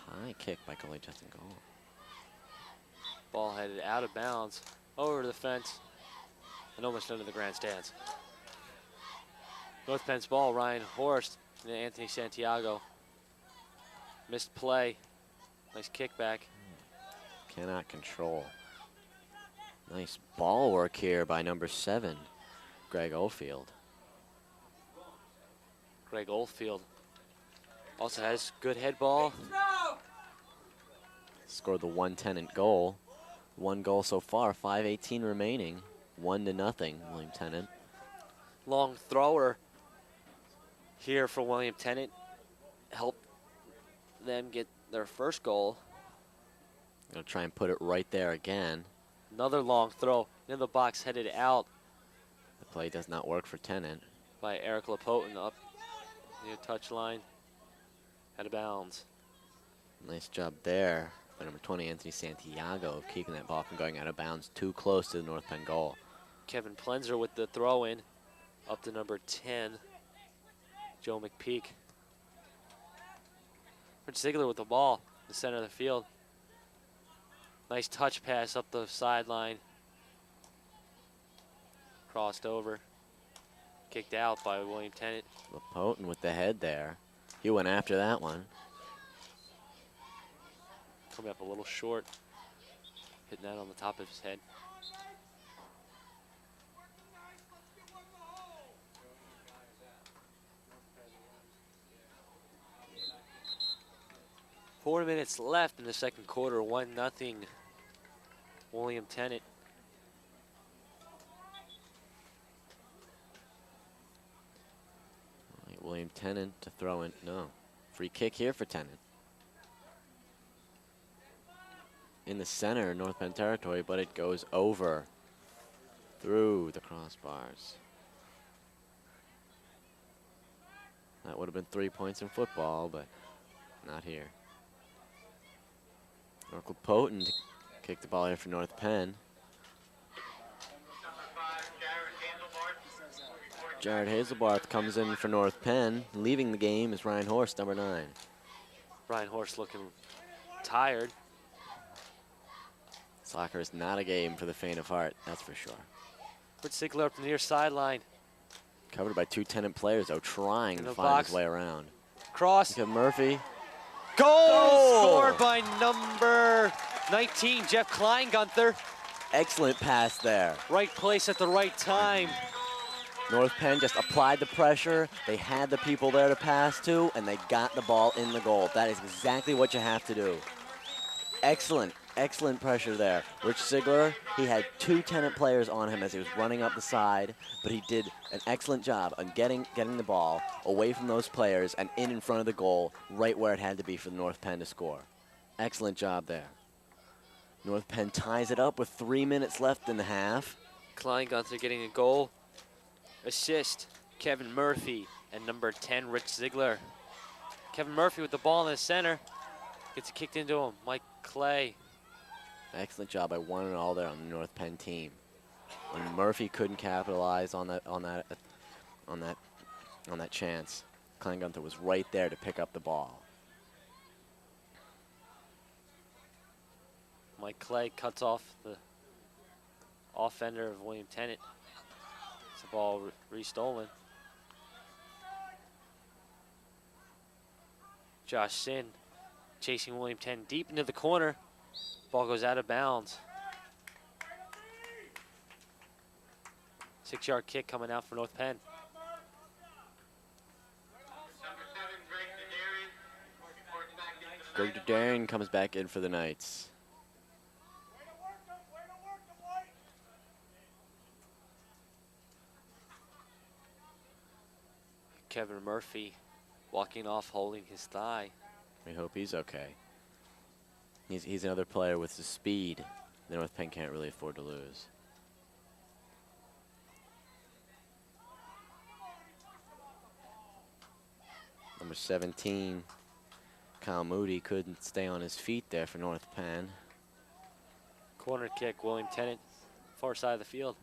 High kick by goalie Justin Gall. Ball headed out of bounds, over the fence, and almost under the grandstands. North Penn's ball, Ryan Horst and Anthony Santiago. Missed play. Nice kickback. Cannot control. Nice ball work here by number 7, Greg Oldfield. Greg Oldfield also has good head ball. Scored the 1 Tennent goal. 1 goal so far, 5:18 remaining. 1-0, William Tennent. Long thrower here for William Tennent. Helped them get their first goal. Gonna try and put it right there again. Another long throw in the box, headed out The play does not work for Tennent. by Eric LaPotent up near touchline. Out of bounds. Nice job there by number 20, Anthony Santiago, of keeping that ball from going out of bounds too close to the North Penn goal. Kevin Plenzer with the throw in up to number 10, Joe McPeak. Rich Ziegler with the ball in the center of the field. Nice touch pass up the sideline. Crossed over. Kicked out by William Tennant. LaPotent with the head there. He went after that one. Coming up a little short. Hitting that on the top of his head. 4 minutes left in the second quarter, 1-0 William Tennent. William Tennent to throw in. No. Free kick here for Tennent. In the center, North Penn territory, but it goes over through the crossbars. That would have been 3 points in football, but not here. Oracle Potent to kick the ball here for North Penn. Jared Hazelbarth comes in for North Penn. Leaving the game is Ryan Horst, number 9. Ryan Horst looking tired. Soccer is not a game for the faint of heart, that's for sure. Put Sigler up the near sideline. Covered by 2 Tennent players, though, trying to find box. his way around. Cross. Look at Murphy. Goal scored by number 19, Jeff Kleingunther. Excellent pass there. Right place at the right time. North Penn just applied the pressure. They had the people there to pass to, and they got the ball in the goal. That is exactly what you have to do. Excellent, excellent pressure there. Rich Sigler, he had 2 Tennent players on him as he was running up the side, but he did an excellent job on getting the ball away from those players and in front of the goal, right where it had to be for North Penn to score. Excellent job there. North Penn ties it up with 3 minutes left in the half. Kleingunther getting a goal. Assist, Kevin Murphy, and number 10, Rich Ziegler. Kevin Murphy with the ball in the center. Gets it kicked into him, Mike Clay. Excellent job by one and all there on the North Penn team. When Murphy couldn't capitalize on that chance, Kleingunther was right there to pick up the ball. Mike Clay cuts off the offender of William Tennent. It's the ball restolen. Josh Sin chasing William Tennent deep into the corner. Ball goes out of bounds. 6-yard kick coming out for North Penn. Greg Darian comes back in for the Knights. Kevin Murphy walking off, holding his thigh. We hope he's okay. He's another player with the speed the North Penn can't really afford to lose. Number 17, Kyle Moody, couldn't stay on his feet there for North Penn. Corner kick, William Tennent, far side of the field.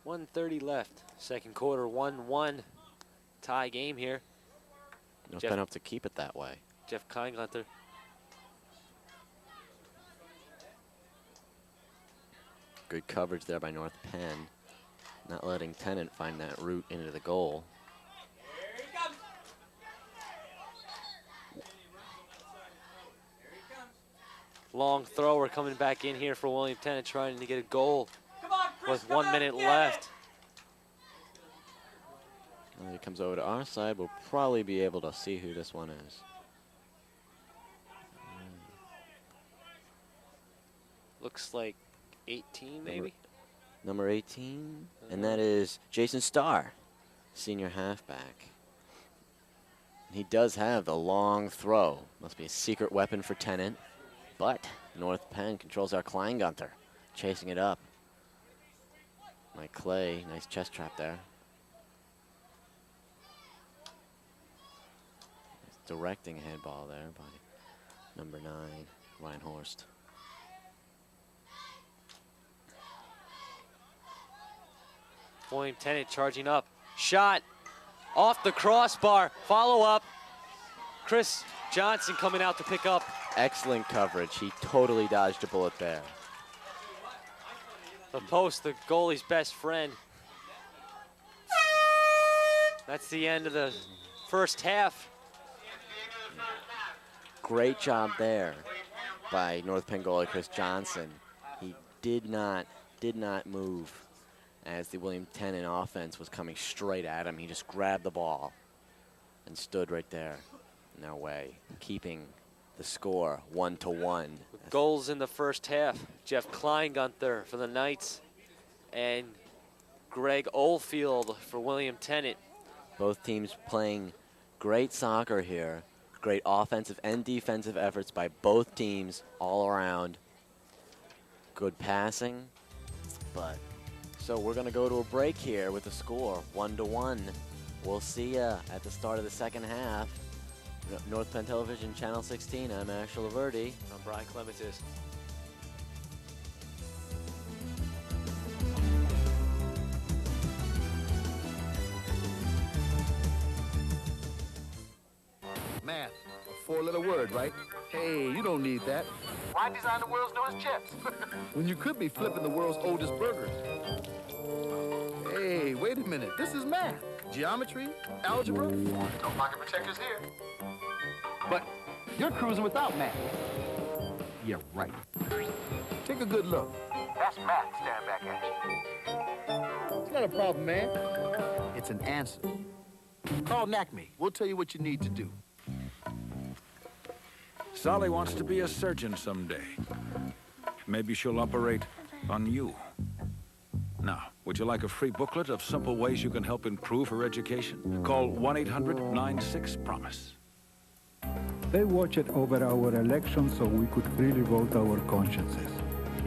.130 left. Second quarter, 1-1. Tie game here. North Penn have to keep it that way. Jeff Kleingunther. Good coverage there by North Penn. Not letting Tennent find that route into the goal. Long thrower coming back in here for William Tennent, trying to get a goal with 1 minute left. When he comes over to our side, we'll probably be able to see who this one is. Looks like 18 maybe. Number 18, and that is Jason Starr, senior halfback. He does have the long throw. Must be a secret weapon for Tennent, but North Penn controls our Kleingunther, chasing it up. Mike Clay, nice chest trap there. Directing a handball there by number 9, Ryan Horst. William Tennent charging up. Shot off the crossbar. Follow up. Chris Johnson coming out to pick up. Excellent coverage. He totally dodged a bullet there. The post, the goalie's best friend. That's the end of the first half. Great job there by North Penn goalie Chris Johnson. He did not move as the William Tennent offense was coming straight at him. He just grabbed the ball and stood right there. No way. Keeping the score 1-1. Goals in the first half. Jeff Kleingunther for the Knights and Greg Oldfield for William Tennent. Both teams playing great soccer here. Great offensive and defensive efforts by both teams all around. Good passing, but so we're going to go to a break here with the score 1-1. We'll see you at the start of the second half. North Penn Television, Channel 16. I'm Ashel Laverty. I'm Brian Clementis. Math, a 4-letter word, right? Hey, you don't need that. Why design the world's newest chips? When you could be flipping the world's oldest burgers. Hey, wait a minute. This is math. Geometry, algebra. No pocket protectors here. But you're cruising without math. Yeah, right. Take a good look. That's math staring back at you. It's not a problem, man. It's an answer. Call NACME. We'll tell you what you need to do. Sally wants to be a surgeon someday. Maybe she'll operate on you. Now, would you like a free booklet of simple ways you can help improve her education? Call 1-800-96-PROMISE. They watched over our elections so we could freely vote our consciences.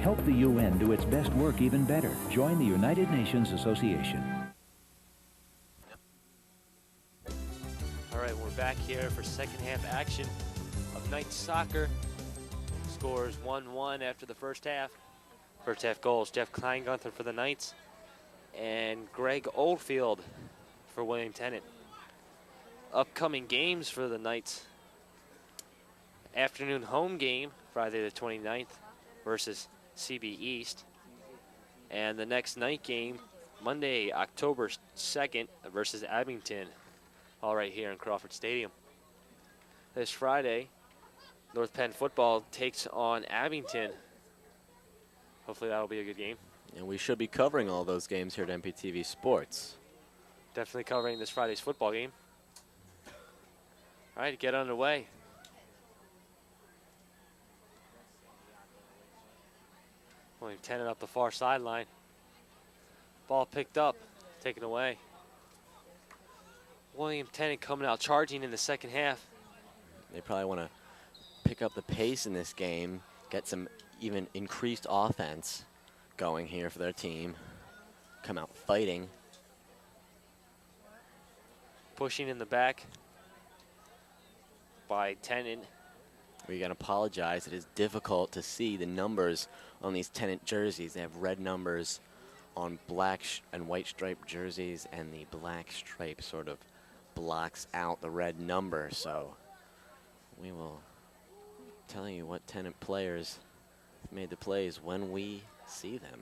Help the UN do its best work even better. Join the United Nations Association. All right, we're back here for second half action of Knights soccer. Scores 1-1 after the first half. First half goals, Jeff Kleingunther for the Knights and Greg Oldfield for William Tennent. Upcoming games for the Knights. Afternoon home game, Friday the 29th versus CB East. And the next night game, Monday, October 2nd versus Abington, all right here in Crawford Stadium. This Friday, North Penn football takes on Abington. Hopefully that'll be a good game. And we should be covering all those games here at NPTV Sports. Definitely covering this Friday's football game. All right, get underway. William Tennent up the far sideline. Ball picked up, taken away. William Tennent coming out charging in the second half. They probably want to pick up the pace in this game, get some even increased offense going here for their team. Come out fighting. Pushing in the back by Tennent. We can apologize. It is difficult to see the numbers on these Tennent jerseys. They have red numbers on black and white striped jerseys, and the black stripe sort of blocks out the red number. So we will tell you what Tennent players made the plays when we see them.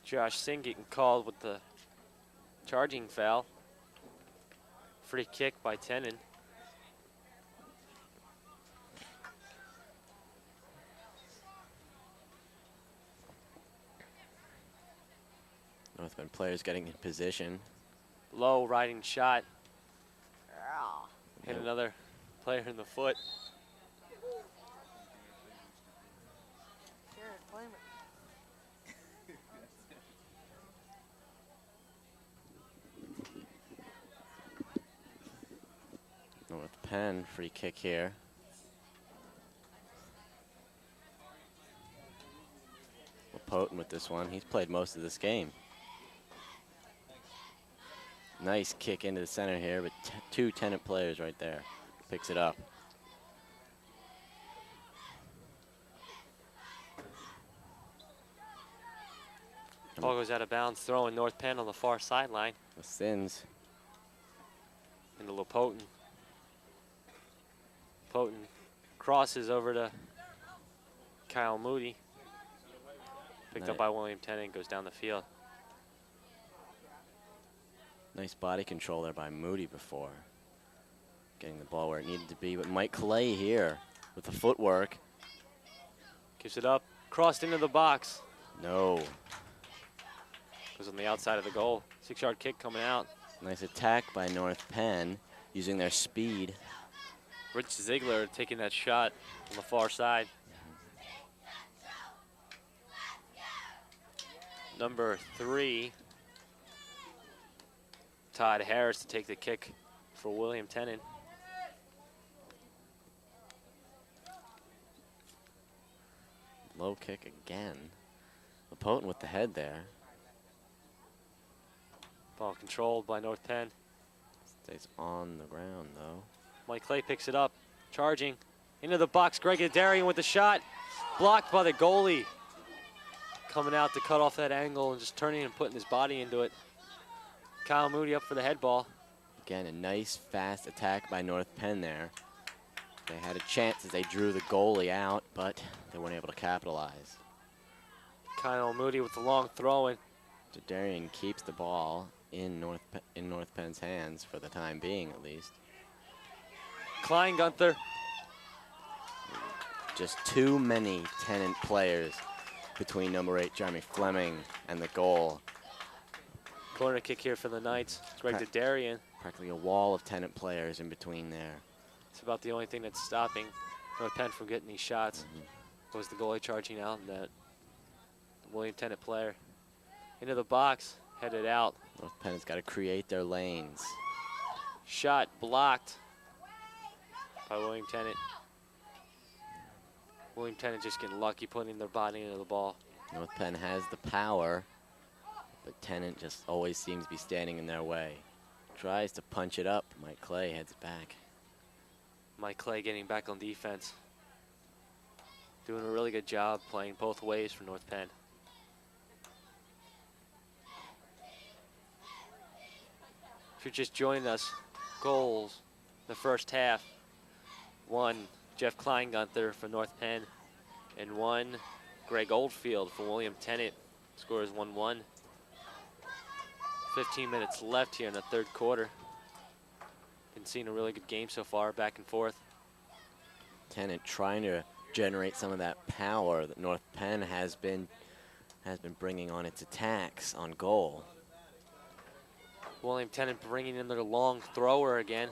Josh Singh getting called with the charging foul. Free kick by Tennent. North Penn players getting in position. Low riding shot. Hit another player in the foot. North Penn free kick here. Well, Potent with this one. He's played most of this game. Nice kick into the center here, but two Tennent players right there. Picks it up. Ball goes out of bounds, throwing North Penn on the far sideline. The Sins. Into Lopoten. Potent crosses over to Kyle Moody. Picked up by William Tennent, goes down the field. Nice body control there by Moody before. Getting the ball where it needed to be, but Mike Clay here with the footwork. Gives it up, Crossed into the box. No. Goes on the outside of the goal. 6-yard kick coming out. Nice attack by North Penn using their speed. Rich Ziegler taking that shot on the far side. Number 3, Todd Harris to take the kick for William Tennent. Low kick again. Potent with the head there. Ball controlled by North Penn. Stays on the ground though. Mike Clay picks it up, charging into the box. Greg Adarian with the shot, blocked by the goalie. Coming out to cut off that angle and just turning and putting his body into it. Kyle Moody up for the head ball. Again, a nice fast attack by North Penn there. They had a chance as they drew the goalie out, but they weren't able to capitalize. Kyle Moody with the long throw in. Darian keeps the ball in North Penn's hands for the time being, at least. Klein Gunther. Just too many Tennent players between number 8 Jeremy Fleming and the goal. Corner kick here for the Knights. Greg Darian. Practically a wall of Tennent players in between there. It's about the only thing that's stopping North Penn from getting these shots. Was the goalie charging out and that William Tennent player. Into the box, headed out. North Penn has got to create their lanes. Shot blocked by William Tennent. William Tennent just getting lucky putting their body into the ball. North Penn has the power, but Tennent just always seems to be standing in their way. Tries to punch it up. Mike Clay heads back. Mike Clay getting back on defense. Doing a really good job playing both ways for North Penn. If you're just joining us, goals the first half. 1, Jeff Kleingunther for North Penn, and 1, Greg Oldfield for William Tennent. Score is 1-1. 15 minutes left here in the third quarter. Been seeing a really good game so far, back and forth. Tennent trying to generate some of that power that North Penn has been bringing on its attacks on goal. William Tennent bringing in their long thrower again.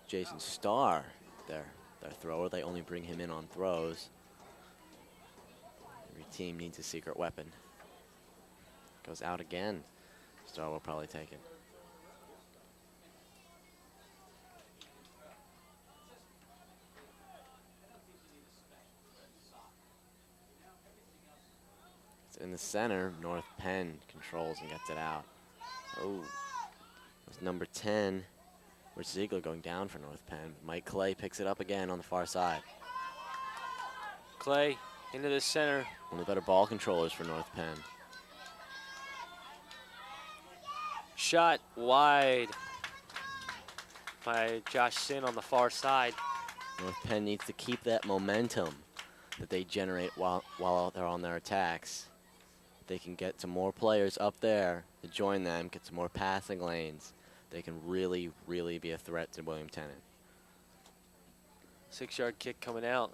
Jason Starr, their thrower. They only bring him in on throws. Every team needs a secret weapon. Goes out again. Starr will probably take it. It's in the center. North Penn controls and gets it out. Oh, that's number 10. Rich Ziegler going down for North Penn. Mike Clay picks it up again on the far side. Clay into the center. One of the better ball controllers for North Penn. Shot wide by Josh Sin on the far side. North Penn needs to keep that momentum that they generate while they're on their attacks. They can get some more players up there to join them, get some more passing lanes. They can really, really be a threat to William Tennent. 6-yard kick coming out.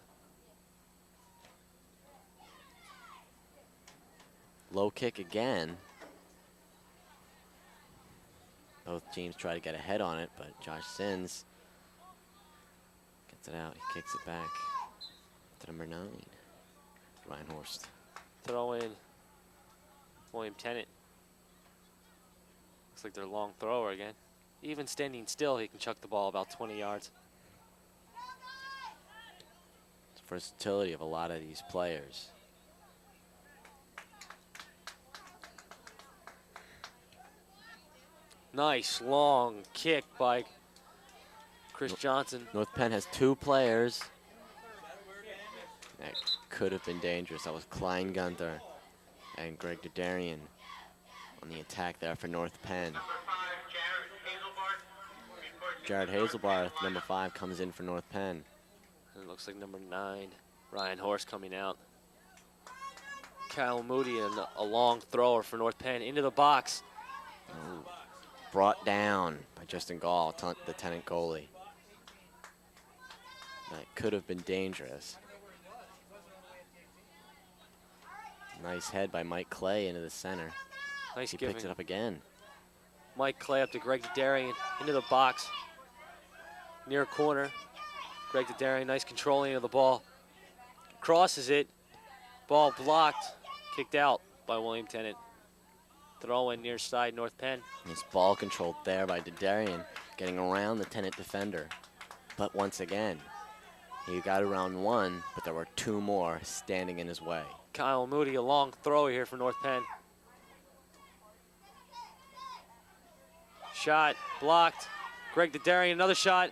Low kick again. Both teams try to get ahead on it, but Josh Sins gets it out. He kicks it back to number 9, Ryan Horst. Throw in William Tennent. Looks like their long thrower again. Even standing still, he can chuck the ball about 20 yards. It's the versatility of a lot of these players. Nice long kick by Chris Johnson. North Penn has 2 players. That could have been dangerous. That was Klein Gunther and Greg Dudarian on the attack there for North Penn. Jared Hazelbarth, number 5, comes in for North Penn. And it looks like number 9, Ryan Horst, coming out. Kyle Moody and a long thrower for North Penn into the box. Oh. brought down by Justin Gall, the Tennent goalie. That could have been dangerous. Nice head by Mike Clay into the center. Nice He giving. picked it up again. Mike Clay up to Greg Darian into the box. Near corner. Greg Darian, nice controlling of the ball. Crosses it. Ball blocked. Kicked out by William Tennent. Throw in near side North Penn. It's ball controlled there by Darian, getting around the Tennent defender. But once again, he got around one, but there were two more standing in his way. Kyle Moody, a long throw here for North Penn. Shot blocked. Greg Darian, another shot.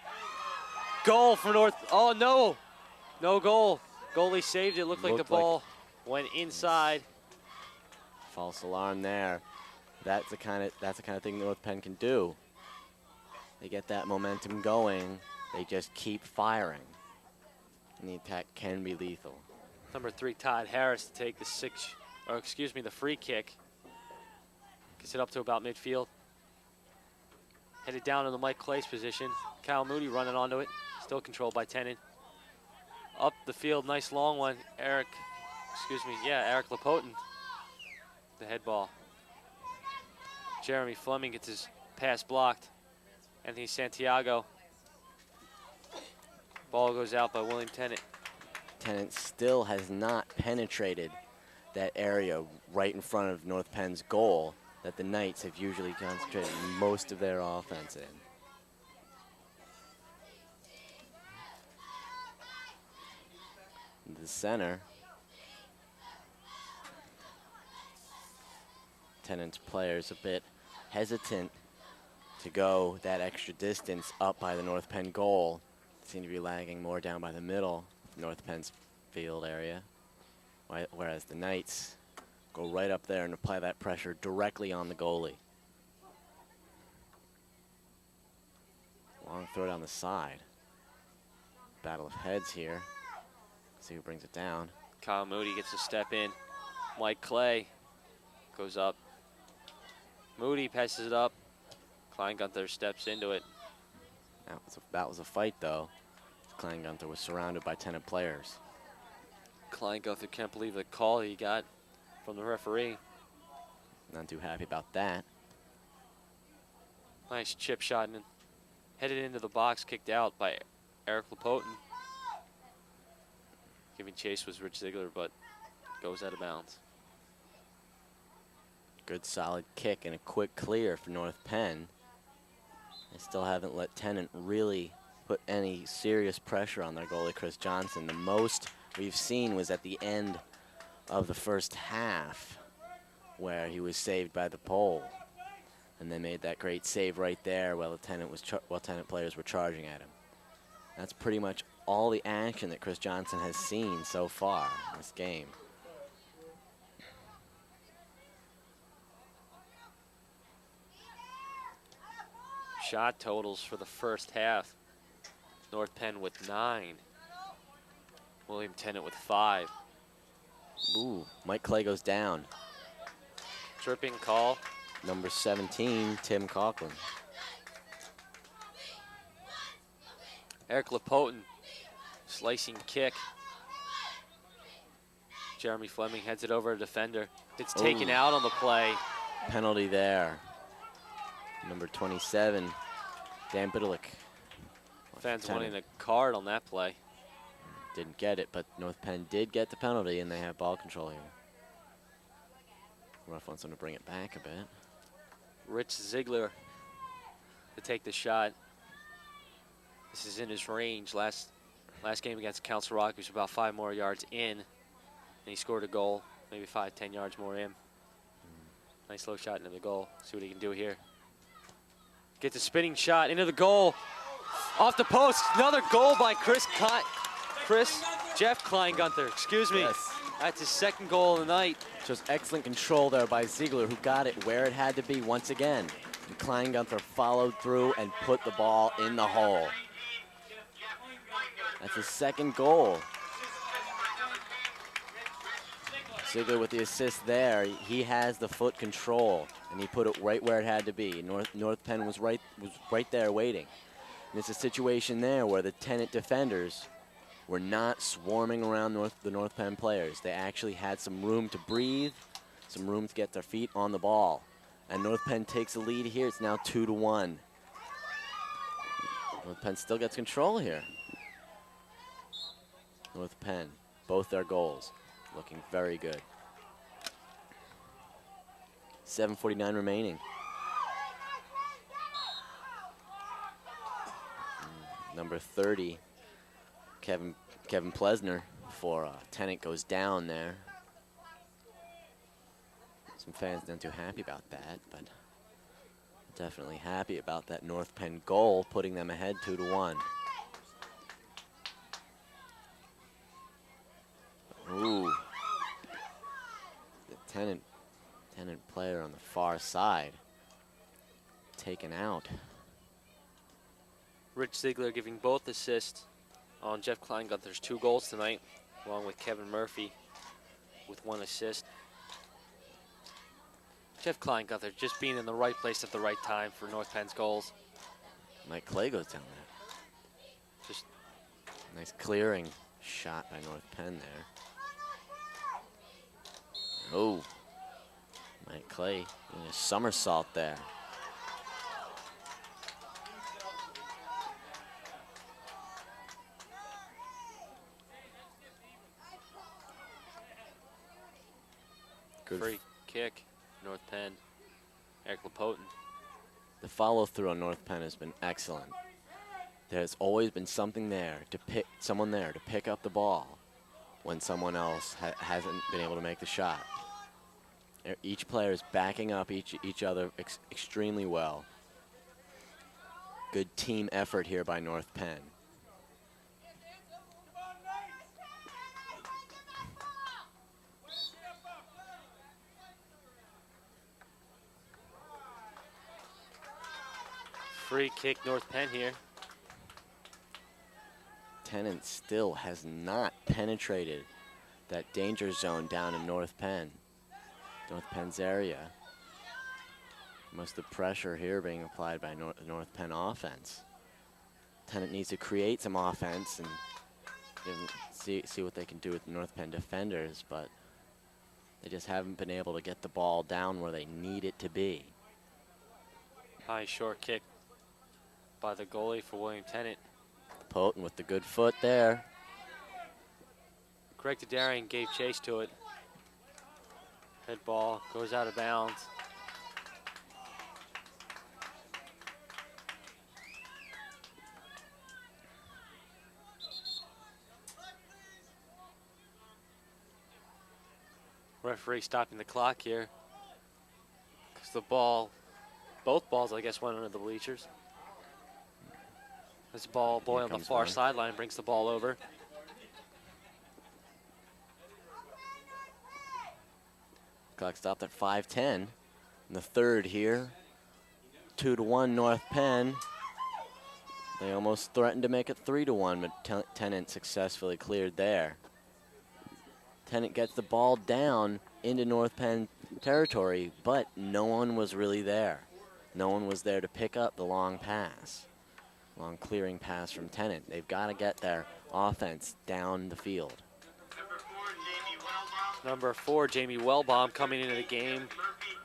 Goal for North. Oh no, no goal. Goalie saved it. Looked like the ball went inside. False alarm there. That's the kind of thing North Penn can do. They get that momentum going. They just keep firing, and the attack can be lethal. Number 3, Todd Harris, to take the free kick. Gets it up to about midfield. Headed down in the Mike Clay's position. Kyle Moody running onto it. Still controlled by Tennant. Up the field, nice long one. Eric Lepotin. The head ball. Jeremy Fleming gets his pass blocked. Anthony Santiago. Ball goes out by William Tennant. Tennant still has not penetrated that area right in front of North Penn's goal that the Knights have usually concentrated most of their offense in. The center. Tennant's players a bit hesitant to go that extra distance up by the North Penn goal. Seem to be lagging more down by the middle of North Penn's field area, whereas the Knights go right up there and apply that pressure directly on the goalie. Long throw down the side. Battle of heads here. See who brings it down. Kyle Moody gets a step in. Mike Clay goes up. Moody passes it up. Kleingunther steps into it. That was a fight, though. Kleingunther was surrounded by Tennant players. Kleingunther can't believe the call he got from the referee. Not too happy about that. Nice chip shot and headed into the box, kicked out by Eric Lepotin. Giving chase was Rich Ziegler, but goes out of bounds. Good solid kick and a quick clear for North Penn. They still haven't let Tennant really put any serious pressure on their goalie, Chris Johnson. The most we've seen was at the end of the first half, where he was saved by the pole. And they made that great save right there while Tennant players were charging at him. That's pretty much all the action that Chris Johnson has seen so far in this game. Shot totals for the first half. North Penn with 9. William Tennant with 5. Ooh, Mike Clay goes down. Tripping call. Number 17, Tim Coughlin. Eric Lepotin, slicing kick. Jeremy Fleming heads it over to defender. It's taken out on the play. Penalty there. Number 27, Dan Bidelik. Fans wanting a card on that play. Didn't get it, but North Penn did get the penalty, and they have ball control here. Ref wants them to bring it back a bit. Rich Ziegler to take the shot. This is in his range. Last game against Council Rock, he was about 5 more yards in, and he scored a goal, maybe 5-10 yards more in. Nice low shot into the goal. See what he can do here. Gets a spinning shot into the goal. Off the post. Another goal by Jeff Kleingunther. Excuse me. Yes. That's his second goal of the night. Just excellent control there by Ziegler, who got it where it had to be once again. And Kleingunther followed through and put the ball in the hole. That's his second goal. Ziegler with the assist there. He has the foot control. and he put it right where it had to be. North Penn was right there waiting. And it's a situation there where the Tennent defenders were not swarming around the North Penn players. They actually had some room to breathe, some room to get their feet on the ball. And North Penn takes the lead here. It's now 2-1. North Penn still gets control here. North Penn, both their goals, looking very good. 7:49 remaining. Number 30, Kevin Plesner for Tennent goes down there. Some fans not too happy about that, but definitely happy about that North Penn goal, putting them ahead 2-1. Ooh. The Tennent player on the far side taken out. Rich Ziegler giving both assists on Jeff Kleingunther's 2 goals tonight, along with Kevin Murphy with 1 assist. Jeff Kleingunther just being in the right place at the right time for North Penn's goals. Mike Clay goes down there. Just nice clearing shot by North Penn there. Oh, Mike Clay doing a somersault there. Good free kick, North Penn, Eric Lapotin. The follow through on North Penn has been excellent. There's always been someone there to pick up the ball when someone else hasn't been able to make the shot. Each player is backing up each other extremely well. Good team effort here by North Penn. Free kick, North Penn here. Tennent still has not penetrated that danger zone down in North Penn's area. Most of the pressure here being applied by North Penn offense. Tennent needs to create some offense and see what they can do with the North Penn defenders, but they just haven't been able to get the ball down where they need it to be. High short kick by the goalie for William Tennent. Potent with the good foot there. Greg Dadarian gave chase to it. Head ball goes out of bounds. Referee stopping the clock here. Because both balls, I guess, went under the bleachers. This boy on the far sideline brings the ball over. Clock stopped at 5:10 in the third here. 2-1 North Penn. They almost threatened to make it 3-1, but Tennent successfully cleared there. Tennent gets the ball down into North Penn territory, but no one was really there. No one was there to pick up the long pass. Long clearing pass from Tennent. They've got to get their offense down the field. Number 4, Jamie Wellbaum coming into the game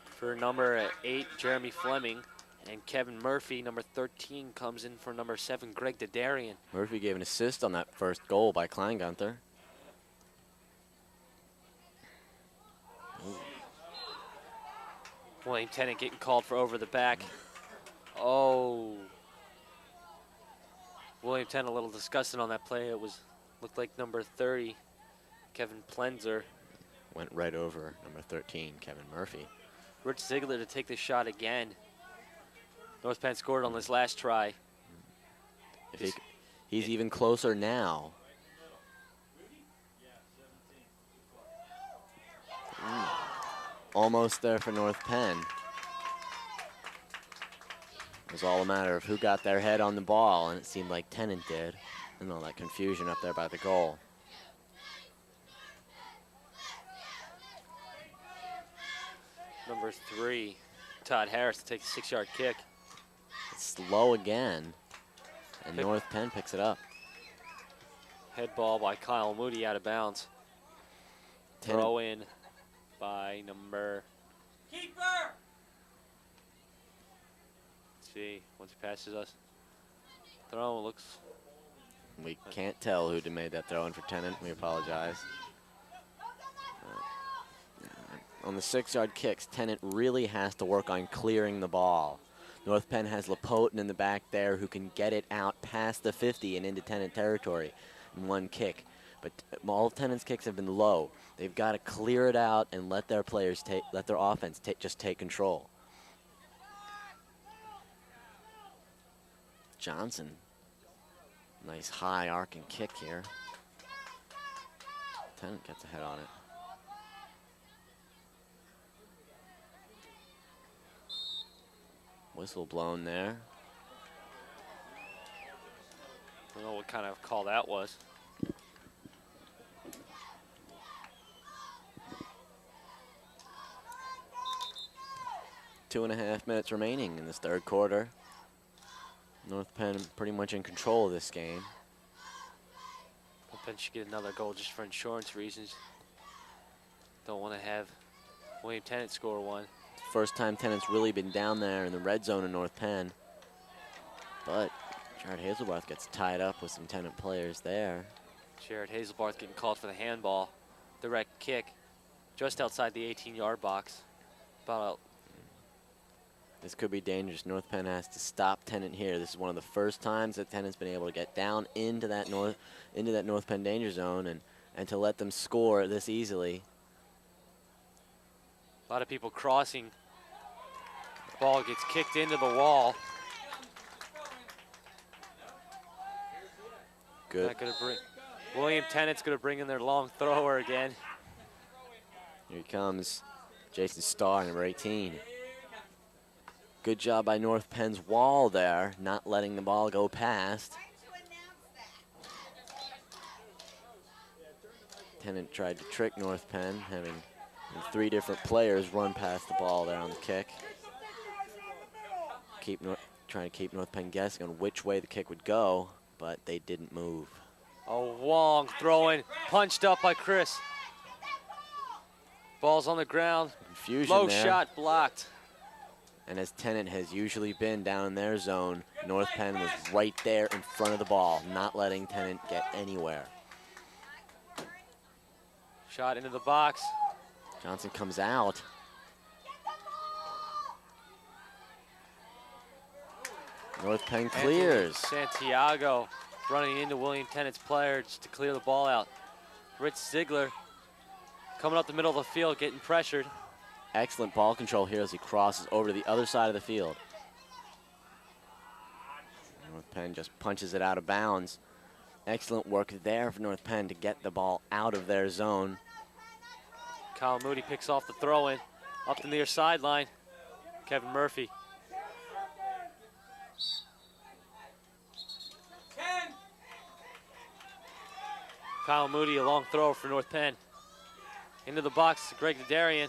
for number 8, Jeremy Fleming. And Kevin Murphy, number 13, comes in for number 7, Greg Dadarian. Murphy gave an assist on that first goal by Kleingunther. William Tennent getting called for over the back. Oh. William Tennent a little disgusted on that play. It looked like number 30, Kevin Plenzer. Went right over number 13, Kevin Murphy. Rich Ziegler to take the shot again. North Penn scored on this last try. He's even closer now. Almost there for North Penn. It was all a matter of who got their head on the ball, and it seemed like Tennent did. And all that confusion up there by the goal. Number 3, Todd Harris to take the 6-yard kick. It's low again, and North Penn picks it up. Head ball by Kyle Moody out of bounds. Throw in by number. Keeper! Let's see, once he passes us. Throw looks. We can't tell who made that throw in for Tennent. We apologize. On the 6-yard kicks, Tennent really has to work on clearing the ball. North Penn has Lapotin in the back there who can get it out past the 50 and into Tennent territory in one kick. But all of Tennent's kicks have been low. They've got to clear it out and let their players let their offense just take control. Johnson, nice high arcing kick here. Tennent gets a head on it. Whistle blown there. I don't know what kind of call that was. Two and a half minutes remaining in this third quarter. North Penn pretty much in control of this game. North Penn should get another goal just for insurance reasons. Don't want to have William Tennent score one. First time Tennent's really been down there in the red zone in North Penn. But Jared Hazelbarth gets tied up with some Tennent players there. Jared Hazelbarth getting called for the handball. Direct kick just outside the 18-yard box. This could be dangerous. North Penn has to stop Tennent here. This is one of the first times that Tennent's been able to get down into that North Penn danger zone and to let them score this easily. A lot of people crossing. The ball gets kicked into the wall. Good. Not gonna William Tennent's going to bring in their long thrower again. Here he comes, Jason Starr, number 18. Good job by North Penn's wall there, not letting the ball go past. Tennent tried to trick North Penn, having 3 different players run past the ball there on the kick. Trying to keep North Penn guessing on which way the kick would go, but they didn't move. Oh, Wong throwing, punched up by Chris. Ball's on the ground. Confusion Low there. shot blocked. And as Tennent has usually been down in their zone, North Penn was right there in front of the ball, not letting Tennent get anywhere. Shot into the box. Johnson comes out. North Penn clears. Santiago running into William Tennent's player just to clear the ball out. Rich Ziegler coming up the middle of the field, getting pressured. Excellent ball control here as he crosses over to the other side of the field. North Penn just punches it out of bounds. Excellent work there for North Penn to get the ball out of their zone. Kyle Moody picks off the throw-in up the near sideline. Kevin Murphy. Kyle Moody, a long throw for North Penn. Into the box, Greg Nadarian.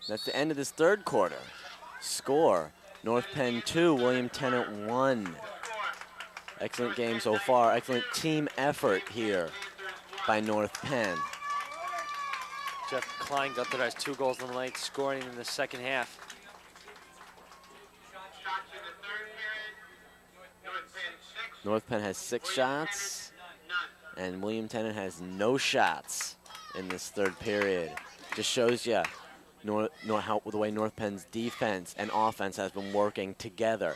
That's the end of this third quarter. Score, North Penn 2, William Tennent 1. Excellent game so far. Excellent team effort here by North Penn. Jeff Kleingutter has 2 goals in the night, scoring in the second half. North Penn has 6 shots, and William Tennent has no shots in this third period. Just shows you the way North Penn's defense and offense has been working together.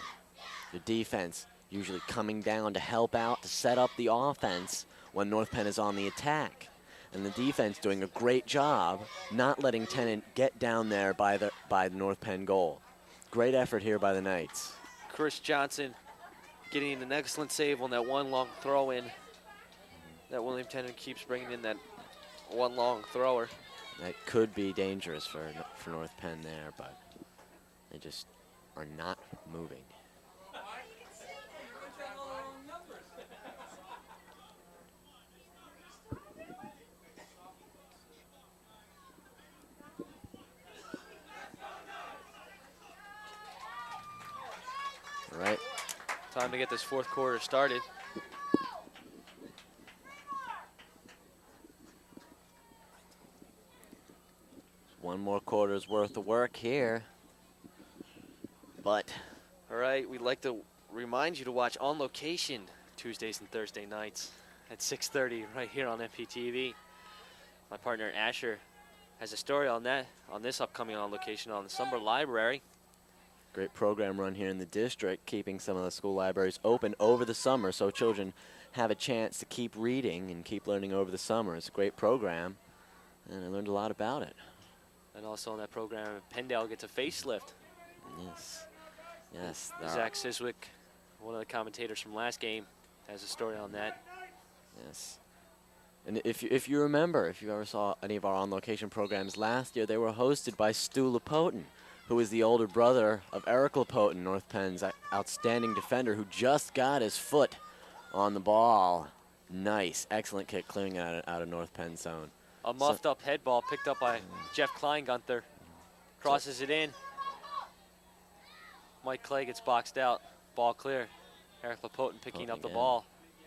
The defense usually coming down to help out, to set up the offense when North Penn is on the attack. And the defense doing a great job not letting Tennent get down there by the North Penn goal. Great effort here by the Knights. Chris Johnson getting an excellent save on that one long throw-in. That William Tennent keeps bringing in that one long thrower. That could be dangerous for North Penn there, but they just are not moving. All right. Time to get this fourth quarter started. One more quarter's worth of work here. But all right, we'd like to remind you to watch On Location Tuesdays and Thursday nights at 6:30 right here on NPTV. My partner Asher has a story on that, on this upcoming On Location on the Summer Library. great program run here in the district, keeping some of the school libraries open over the summer so children have a chance to keep reading and keep learning over the summer. It's a great program, and I learned a lot about it. And also in that program, Pendale gets a facelift. Yes. Yes. Zach Siswick, one of the commentators from last game, has a story on that. Yes. And if you remember, if you ever saw any of our on-location programs last year, they were hosted by Stu Lapotin, who is the older brother of Eric Lapotin, North Penn's outstanding defender, who just got his foot on the ball. Nice. Excellent kick clearing it out of North Penn zone. A muffed-up head ball picked up by Jeff Kleingunther. Crosses it in. Mike Clay gets boxed out. Ball clear. Eric Lapotin picking up the ball.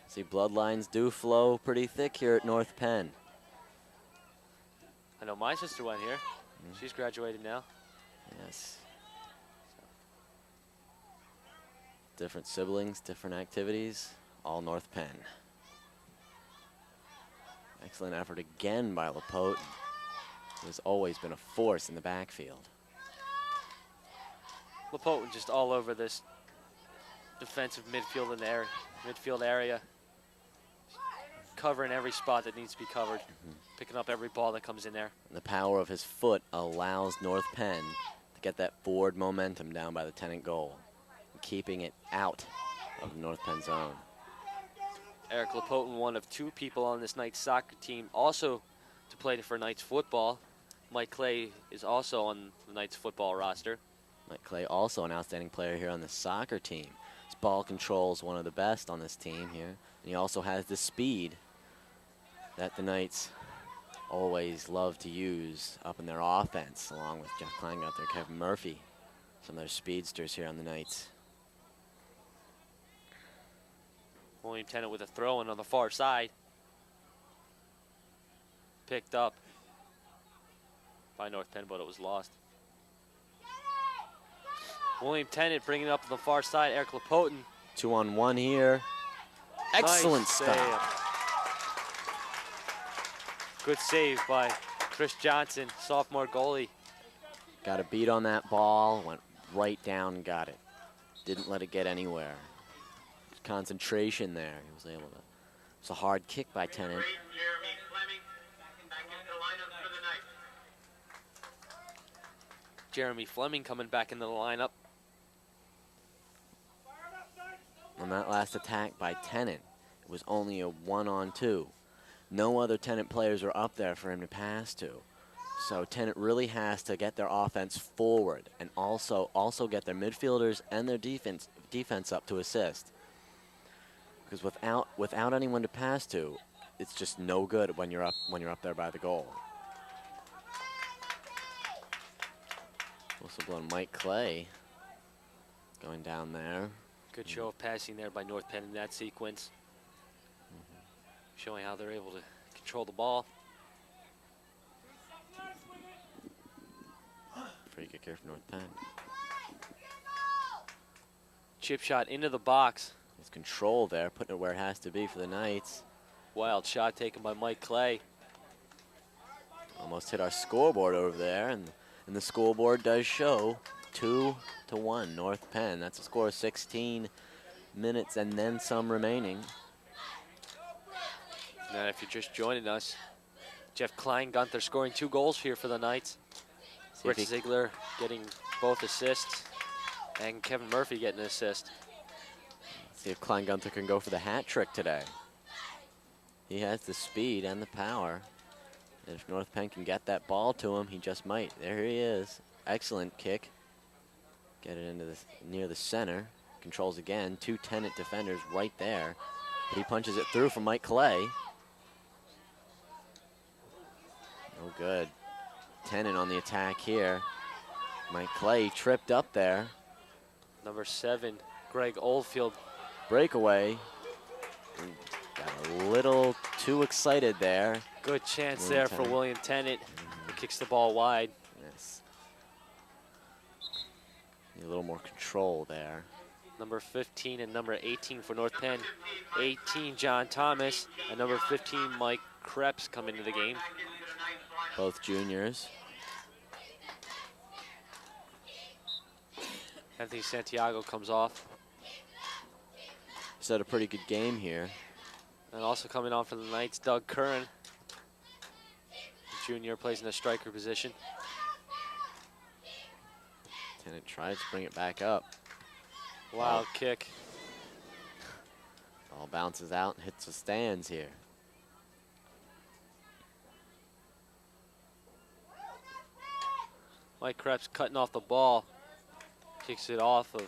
See, bloodlines do flow pretty thick here at North Penn. I know my sister went here. She's graduated now. Yes. Different siblings, different activities, all North Penn. Excellent effort again by Lapotin, who has always been a force in the backfield. Lapotin just all over this defensive midfield area, covering every spot that needs to be covered, picking up every ball that comes in there. And the power of his foot allows North Penn to get that forward momentum down by the Tennent goal, keeping it out of the North Penn zone. Eric Lapotin, one of two people on this night's soccer team, also to play for Knights football. Mike Clay is also on the Knights football roster. Mike Clay, also an outstanding player here on the soccer team. His ball control is one of the best on this team here. And he also has the speed that the Knights always love to use up in their offense, along with Jeff Kleingunther, Kevin Murphy, some of their speedsters here on the Knights. William Tennent with a throw-in on the far side. Picked up by North Penn, but it was lost. William Tennent bringing it up to the far side. Eric Lapotin. 2-on-1 here. Excellent stop. Good save by Chris Johnson, sophomore goalie. Got a beat on that ball, went right down and got it. Didn't let it get anywhere. Concentration there. He was able to. It's a hard kick by Tennent. Jeremy Fleming coming back into the lineup. On that last attack by Tennent, it was only a 1-on-2. No other Tennent players are up there for him to pass to. So Tennent really has to get their offense forward and also get their midfielders and their defense up to assist. Because without anyone to pass to, it's just no good when you're up there by the goal. Whistle blown Mike Clay going down there. Good show of passing there by North Penn in that sequence. Showing how they're able to control the ball. Free kick here for North Penn. Chip shot into the box. There's control there, putting it where it has to be for the Knights. Wild shot taken by Mike Clay. Almost hit our scoreboard over there, and the scoreboard does show 2-1 North Penn. That's a score of 16 minutes and then some remaining. Now, if you're just joining us, Jeff Kleingunther scoring 2 goals here for the Knights. Rick Ziegler getting both assists, and Kevin Murphy getting an assist. See if Kleingunther can go for the hat trick today. He has the speed and the power. And if North Penn can get that ball to him, he just might. There he is. Excellent kick. Get it into near the center. Controls again. 2 Tennent defenders right there. But he punches it through for Mike Clay. No good. Tennent on the attack here. Mike Clay tripped up there. Number 7, Greg Oldfield. Breakaway. Got a little too excited there. Good chance William there Tennant. for William Tennant. He kicks the ball wide. Yes. Need a little more control there. Number 15 and number 18 for North Penn. 18, John Thomas, and number 15, Mike Krebs come into the game. Both juniors. Anthony Santiago comes off. He's had a pretty good game here. And also coming on for the Knights, Doug Curran. The junior plays in the striker position. Tennant tries to bring it back up. Wild kick. Ball bounces out and hits the stands here. Mike Krebs cutting off the ball. Kicks it off of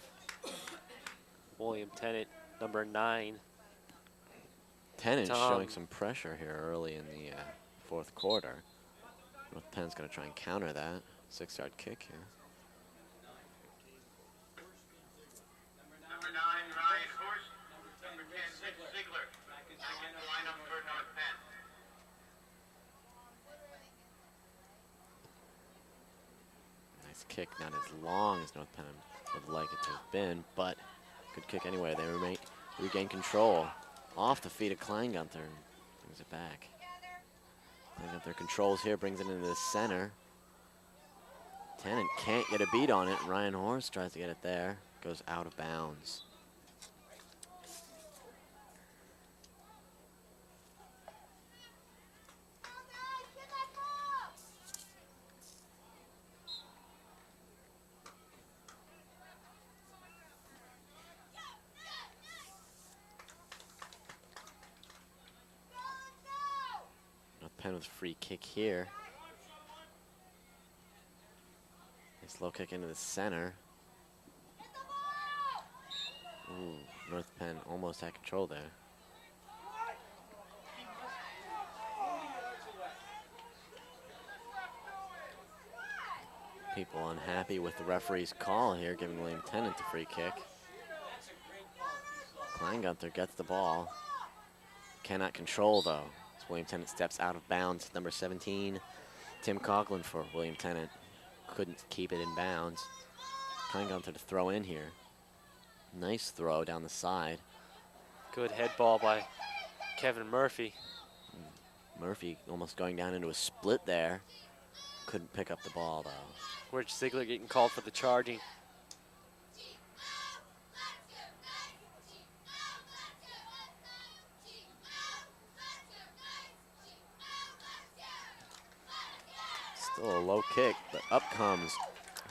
William Tennant, number 9. Tennant Tom. showing some pressure here early in the fourth quarter. North Penn's going to try and counter that. 6-yard kick here. Number 9, Ryan Horst. Number 10, Rich Ziegler. Back in the lineup for North Penn. Nice kick, not as long as North Penn would like it to have been, but good kick anyway. They regain control off the feet of Kleingunther and brings it back. Kleingunther controls here, brings it into the center. Tennant can't get a beat on it. Ryan Horst tries to get it there. Goes out of bounds. North Penn with a free kick here. Nice low kick into the center. Ooh, North Penn almost had control there. People unhappy with the referee's call here, giving William Tennant the free kick. Kleingunther gets the ball. Cannot control though. As William Tennant steps out of bounds. Number 17, Tim Coughlin for William Tennant. Couldn't keep it in bounds. Kleingunther to throw in here. Nice throw down the side. Good head ball by Kevin Murphy. Murphy almost going down into a split there. Couldn't pick up the ball though. Rich Ziegler getting called for the charging. Still a low kick, but up comes.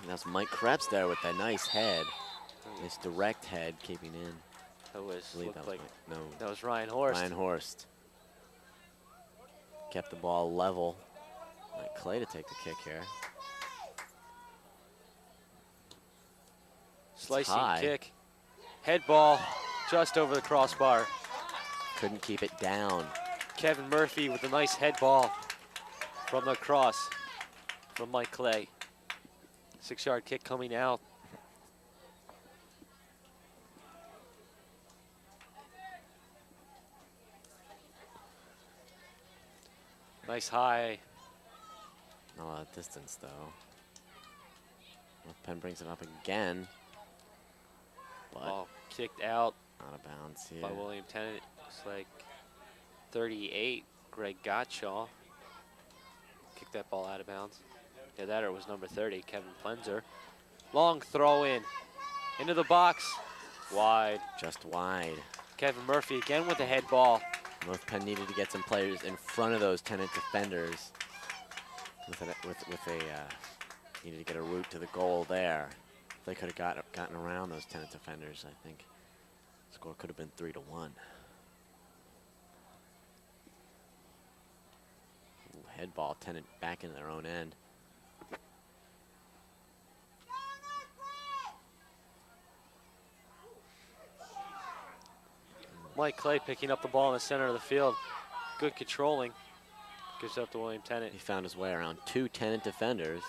And that's Mike Krebs there with that nice head. Nice direct head keeping in. That was, I believe looked that was like, no. that was Ryan Horst. Ryan Horst. Kept the ball level. Mike Clay to take the kick here. Slicing high. kick. Head ball just over the crossbar. Couldn't keep it down. Kevin Murphy with a nice head ball from the cross from Mike Clay. 6-yard kick coming out. Nice high. Not a lot of distance though. North Penn brings it up again. But Ball kicked out out of bounds here. by William Tennant. Looks like 38, Greg Gottschall. Kicked that ball out of bounds. Yeah, that or it was number 30, Kevin Plenzer. Long throw in. Into the box. Wide. Just wide. Kevin Murphy again with the head ball. North Penn needed to get some players in front of those Tennant defenders. Needed to get a route to the goal there. If they could have gotten around those Tennant defenders, I think the score could have been 3-1. Ooh, head ball, Tennant back in their own end. Mike Clay picking up the ball in the center of the field. Good controlling. Gives up to William Tennant. He found his way around 2 Tennant defenders.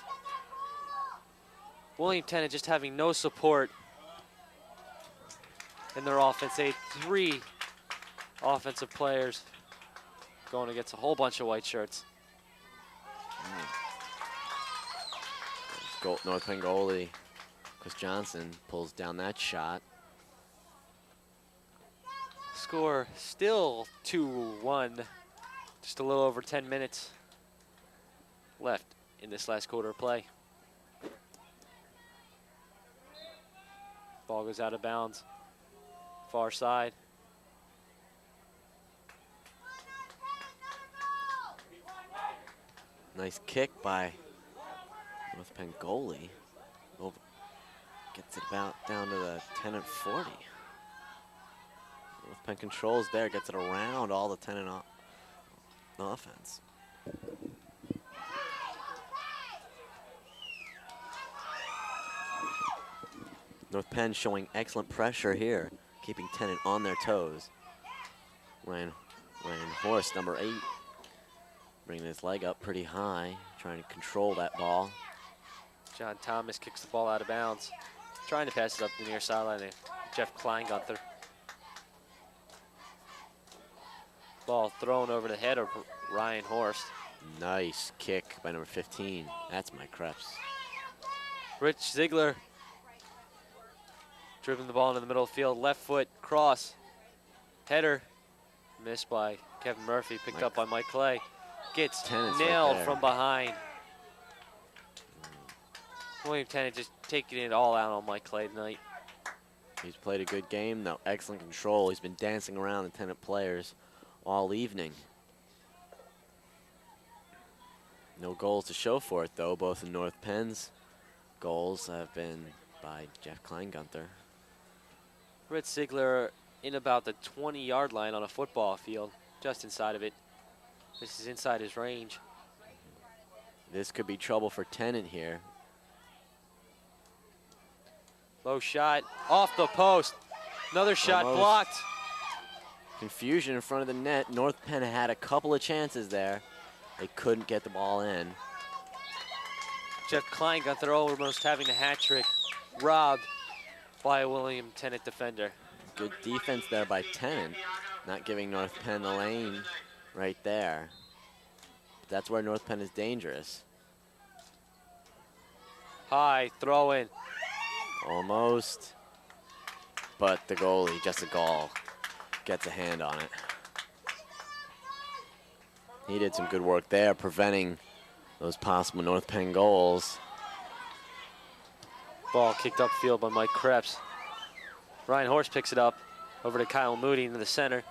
William Tennant just having no support in their offense. They had 3 offensive players going against a whole bunch of white shirts. North Penn goalie Chris Johnson pulls down that shot. Score still 2-1. Just a little over 10 minutes left in this last quarter of play. Ball goes out of bounds. Far side. Nice kick by North Penn goalie. Over, gets it about down to the Tennent 40. North Penn controls there, gets it around all the Tennent offense. North Penn showing excellent pressure here, keeping Tennent on their toes. Ryan Horst, number 8, bringing his leg up pretty high, trying to control that ball. John Thomas kicks the ball out of bounds, trying to pass it up the near sideline. Jeff Kleingunther. Ball thrown over the head of Ryan Horst. Nice kick by number 15. That's Mike Krebs. Rich Ziegler dribbling the ball into the middle of the field. Left foot cross. Header missed by Kevin Murphy. Picked up by Mike Clay. Gets nailed from behind. William Tennent just taking it all out on Mike Clay tonight. He's played a good game, though. Excellent control. He's been dancing around the Tennent players all evening. No goals to show for it, though. Both in North Penn's goals have been by Jeff Kleingunther. Rich Ziegler in about the 20-yard line on a football field, just inside of it. This is inside his range. This could be trouble for Tennent here. Low shot, off the post. Another shot blocked. Confusion in front of the net. North Penn had a couple of chances there. They couldn't get the ball in. Jeff Kleingunther almost having a hat trick, robbed by a William Tennent defender. Good defense there by Tennent, not giving North Penn the lane right there. But that's where North Penn is dangerous. High throw in. Almost, but the goalie, Jesse Gall, gets a hand on it. He did some good work there, preventing those possible North Penn goals. Ball kicked upfield by Mike Krebs. Ryan Horst picks it up over to Kyle Moody into the center.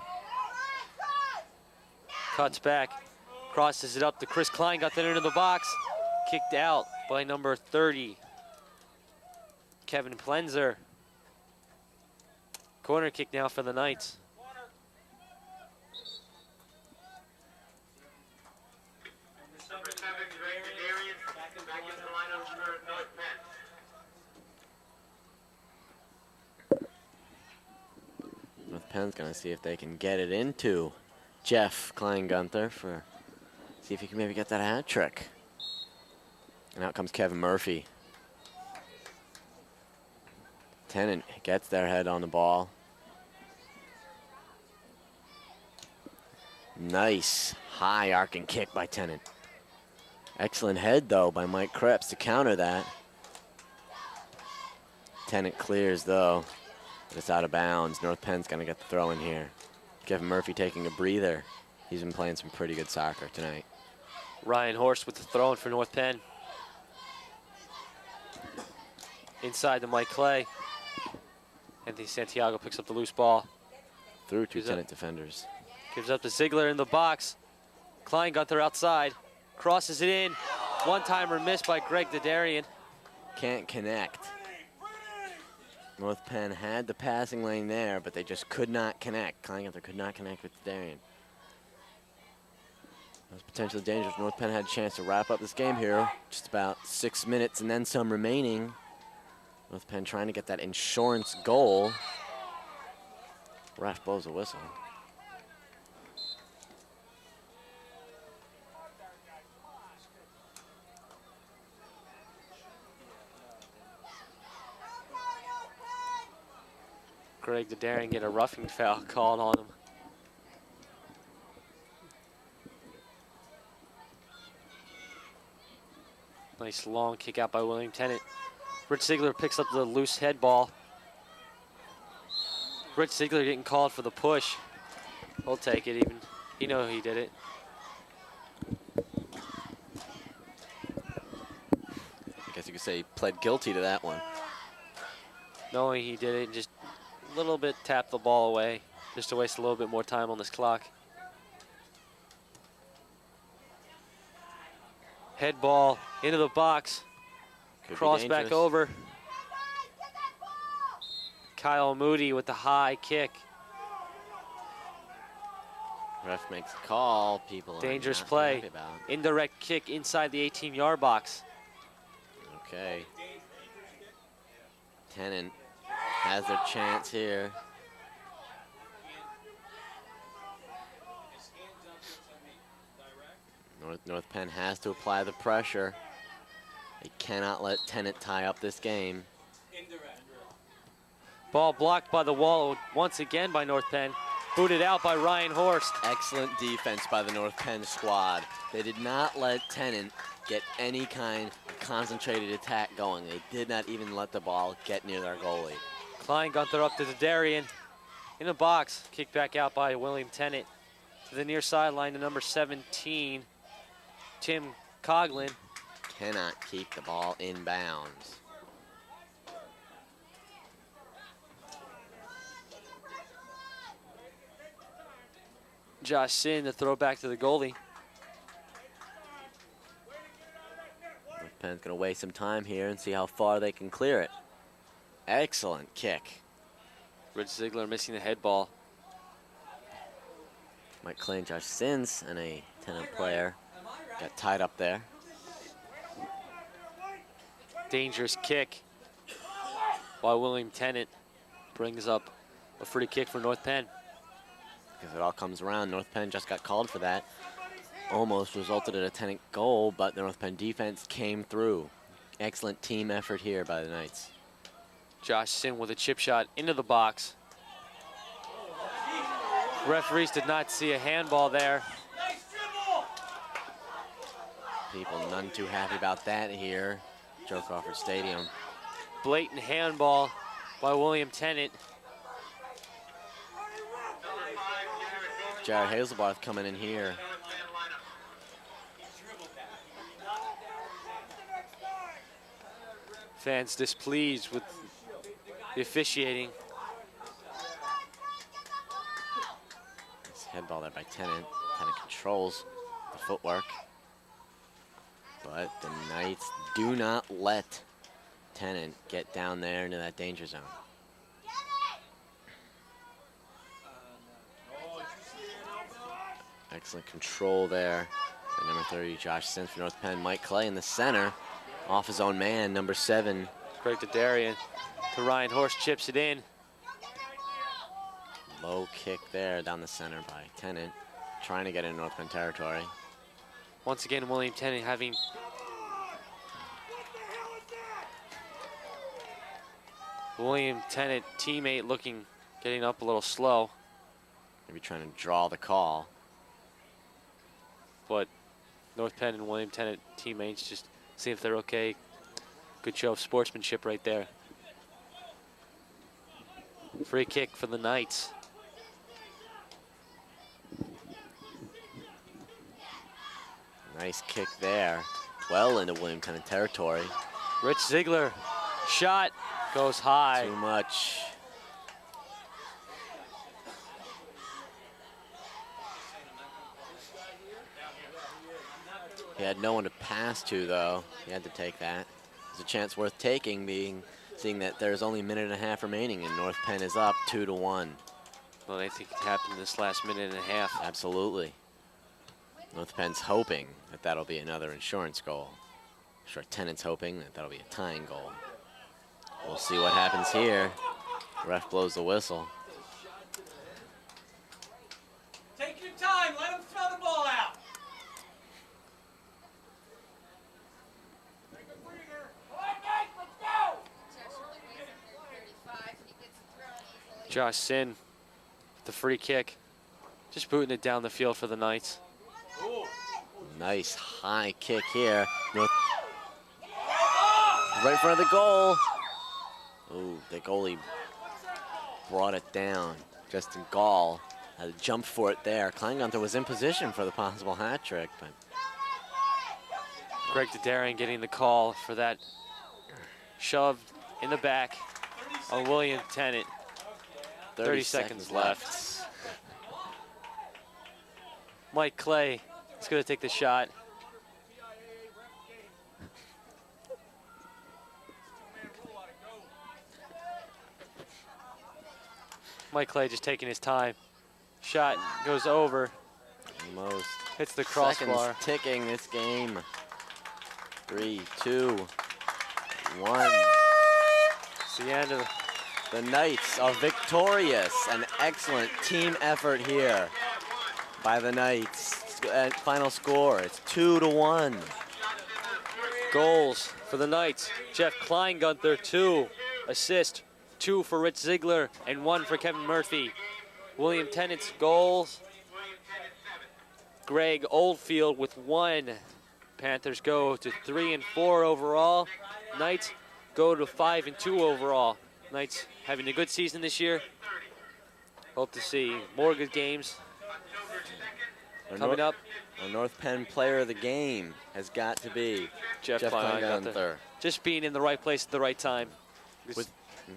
Cuts back, crosses it up to Chris Klein, got that into the box. Kicked out by number 30, Kevin Plenzer. Corner kick now for the Knights. Number 7, Greg Darius, back in the lineup for North Penn. North Penn's gonna see if they can get it into Jeff Kleingunther see if he can maybe get that hat trick. And out comes Kevin Murphy. Tennent gets their head on the ball. Nice high arcing kick by Tennent. Excellent head though by Mike Krebs to counter that. Tennent clears though, but it's out of bounds. North Penn's gonna get the throw in here. Kevin Murphy taking a breather. He's been playing some pretty good soccer tonight. Ryan Horst with the throw in for North Penn. Inside to Mike Clay. Anthony Santiago picks up the loose ball. Through two Tennent defenders. Gives up to Ziegler in the box. Kleingunther outside. Crosses it in. One-timer missed by Greg Dadarian. Can't connect. North Penn had the passing lane there, but they just could not connect. Kleingunther could not connect with Dadarian. It was potentially dangerous. North Penn had a chance to wrap up this game here. Just about 6 minutes and then some remaining. North Penn trying to get that insurance goal. Ref blows a whistle. Greg Dadarian get a roughing foul called on him. Nice long kick out by William Tennant. Rich Ziegler picks up the loose head ball. Rich Ziegler getting called for the push. He'll take it even. He knows he did it. I guess you could say he pled guilty to that one. Knowing he did it, just a little bit tapped the ball away, just to waste a little bit more time on this clock. Head ball into the box. Could be Cross back dangerous. over. Kyle Moody with the high kick. Ref makes a call. People are Dangerous not play. happy about it. Indirect kick inside the 18-yard box. Okay. Tennant has their chance here. North Penn has to apply the pressure. They cannot let Tennant tie up this game. Ball blocked by the wall once again by North Penn. Booted out by Ryan Horst. Excellent defense by the North Penn squad. They did not let Tennant get any kind of concentrated attack going. They did not even let the ball get near their goalie. Klein Gunther up to Dadarian. In the box. Kicked back out by William Tennant. To the near sideline to number 17, Tim Coughlin. Cannot keep the ball in bounds. Josh Sin to throw back to the goalie. North Penn's going to waste some time here and see how far they can clear it. Excellent kick. Rich Ziegler missing the head ball. Mike Clay and Josh Sins and a Tennant player got tied up there. Dangerous kick while William Tennant brings up a free kick for North Penn. Because it all comes around, North Penn just got called for that. Almost resulted in a Tennant goal, but the North Penn defense came through. Excellent team effort here by the Knights. Josh Sin with a chip shot into the box. Referees did not see a handball there. People none too happy about that here. Joe Crawford Stadium. Blatant handball by William Tennant. Jared Hazelbarth coming in here. Fans displeased with the officiating. This head ball there by Tennant. Tennant controls the footwork. But the Knights do not let Tennant get down there into that danger zone. Excellent control there by number 30, Josh Sins for North Penn. Mike Clay in the center, off his own man, number 7. Greg Dadarian to Ryan Horst, chips it in. Low kick there down the center by Tennant, trying to get in North Penn territory. Once again, William Tennant having William Tennant teammate getting up a little slow. Maybe trying to draw the call. But North Penn and William Tennant teammates just see if they're okay. Good show of sportsmanship right there. Free kick for the Knights. Nice kick there. Well into William Tennant territory. Rich Ziegler, shot, goes high. Too much. He had no one to pass to, though. He had to take that. It's a chance worth taking, seeing that there's only a minute and a half remaining, and North Penn is up 2-1. Well, I think it happened this last minute and a half. Absolutely. North Penn's hoping that that'll be another insurance goal. Sure, Tennant's hoping that that'll be a tying goal. We'll see what happens here. Ref blows the whistle. Take your time. Let him throw the ball out. Josh Sin, the free kick. Just booting it down the field for the Knights. Nice high kick here. Right in front of the goal. Ooh, the goalie brought it down. Justin Gall had to jump for it there. Kleingunther was in position for the possible hat trick, but Greg Dadarian getting the call for that shove in the back on William Tennant. 30 seconds left. Mike Clay is going to take the shot. Mike Clay just taking his time. Shot goes over. Almost. Hits the crossbar. Seconds ticking this game. 3, 2, 1. It's the end of the Knights are victorious. An excellent team effort here by the Knights. Final score, it's 2-1. Goals for the Knights. Jeff Kleingunther, 2 assists. 2 for Rich Ziegler and 1 for Kevin Murphy. William Tennant's goals. Greg Oldfield with 1. Panthers go to 3 and 4 overall. Knights go to 5 and 2 overall. Knights having a good season this year. Hope to see more good games coming up. Our North Penn player of the game has got to be Jeff Kleingunther. Just being in the right place at the right time. With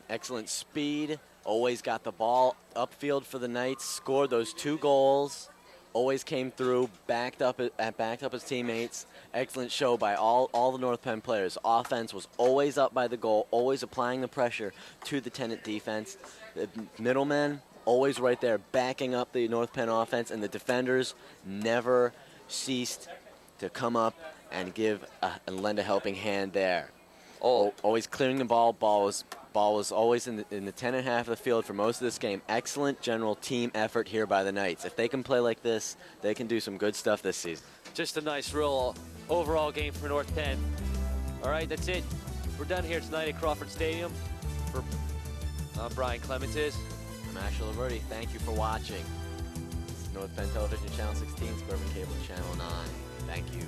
excellent speed, always got the ball upfield for the Knights, scored those 2 goals, always came through, backed up his teammates. Excellent show by all the North Penn players. Offense was always up by the goal, always applying the pressure to the Tennant defense. The middlemen always right there backing up the North Penn offense, and the defenders never ceased to come up and and lend a helping hand there. Always clearing the ball. Ball was always in the Tennant half of the field for most of this game. Excellent general team effort here by the Knights. If they can play like this, they can do some good stuff this season. Just a nice, real overall game for North Penn. All right, that's it. We're done here tonight at Crawford Stadium. For Brian Clementes. I'm Asher Laverty. Thank you for watching. This is North Penn Television Channel 16, Suburban Cable Channel 9. Thank you.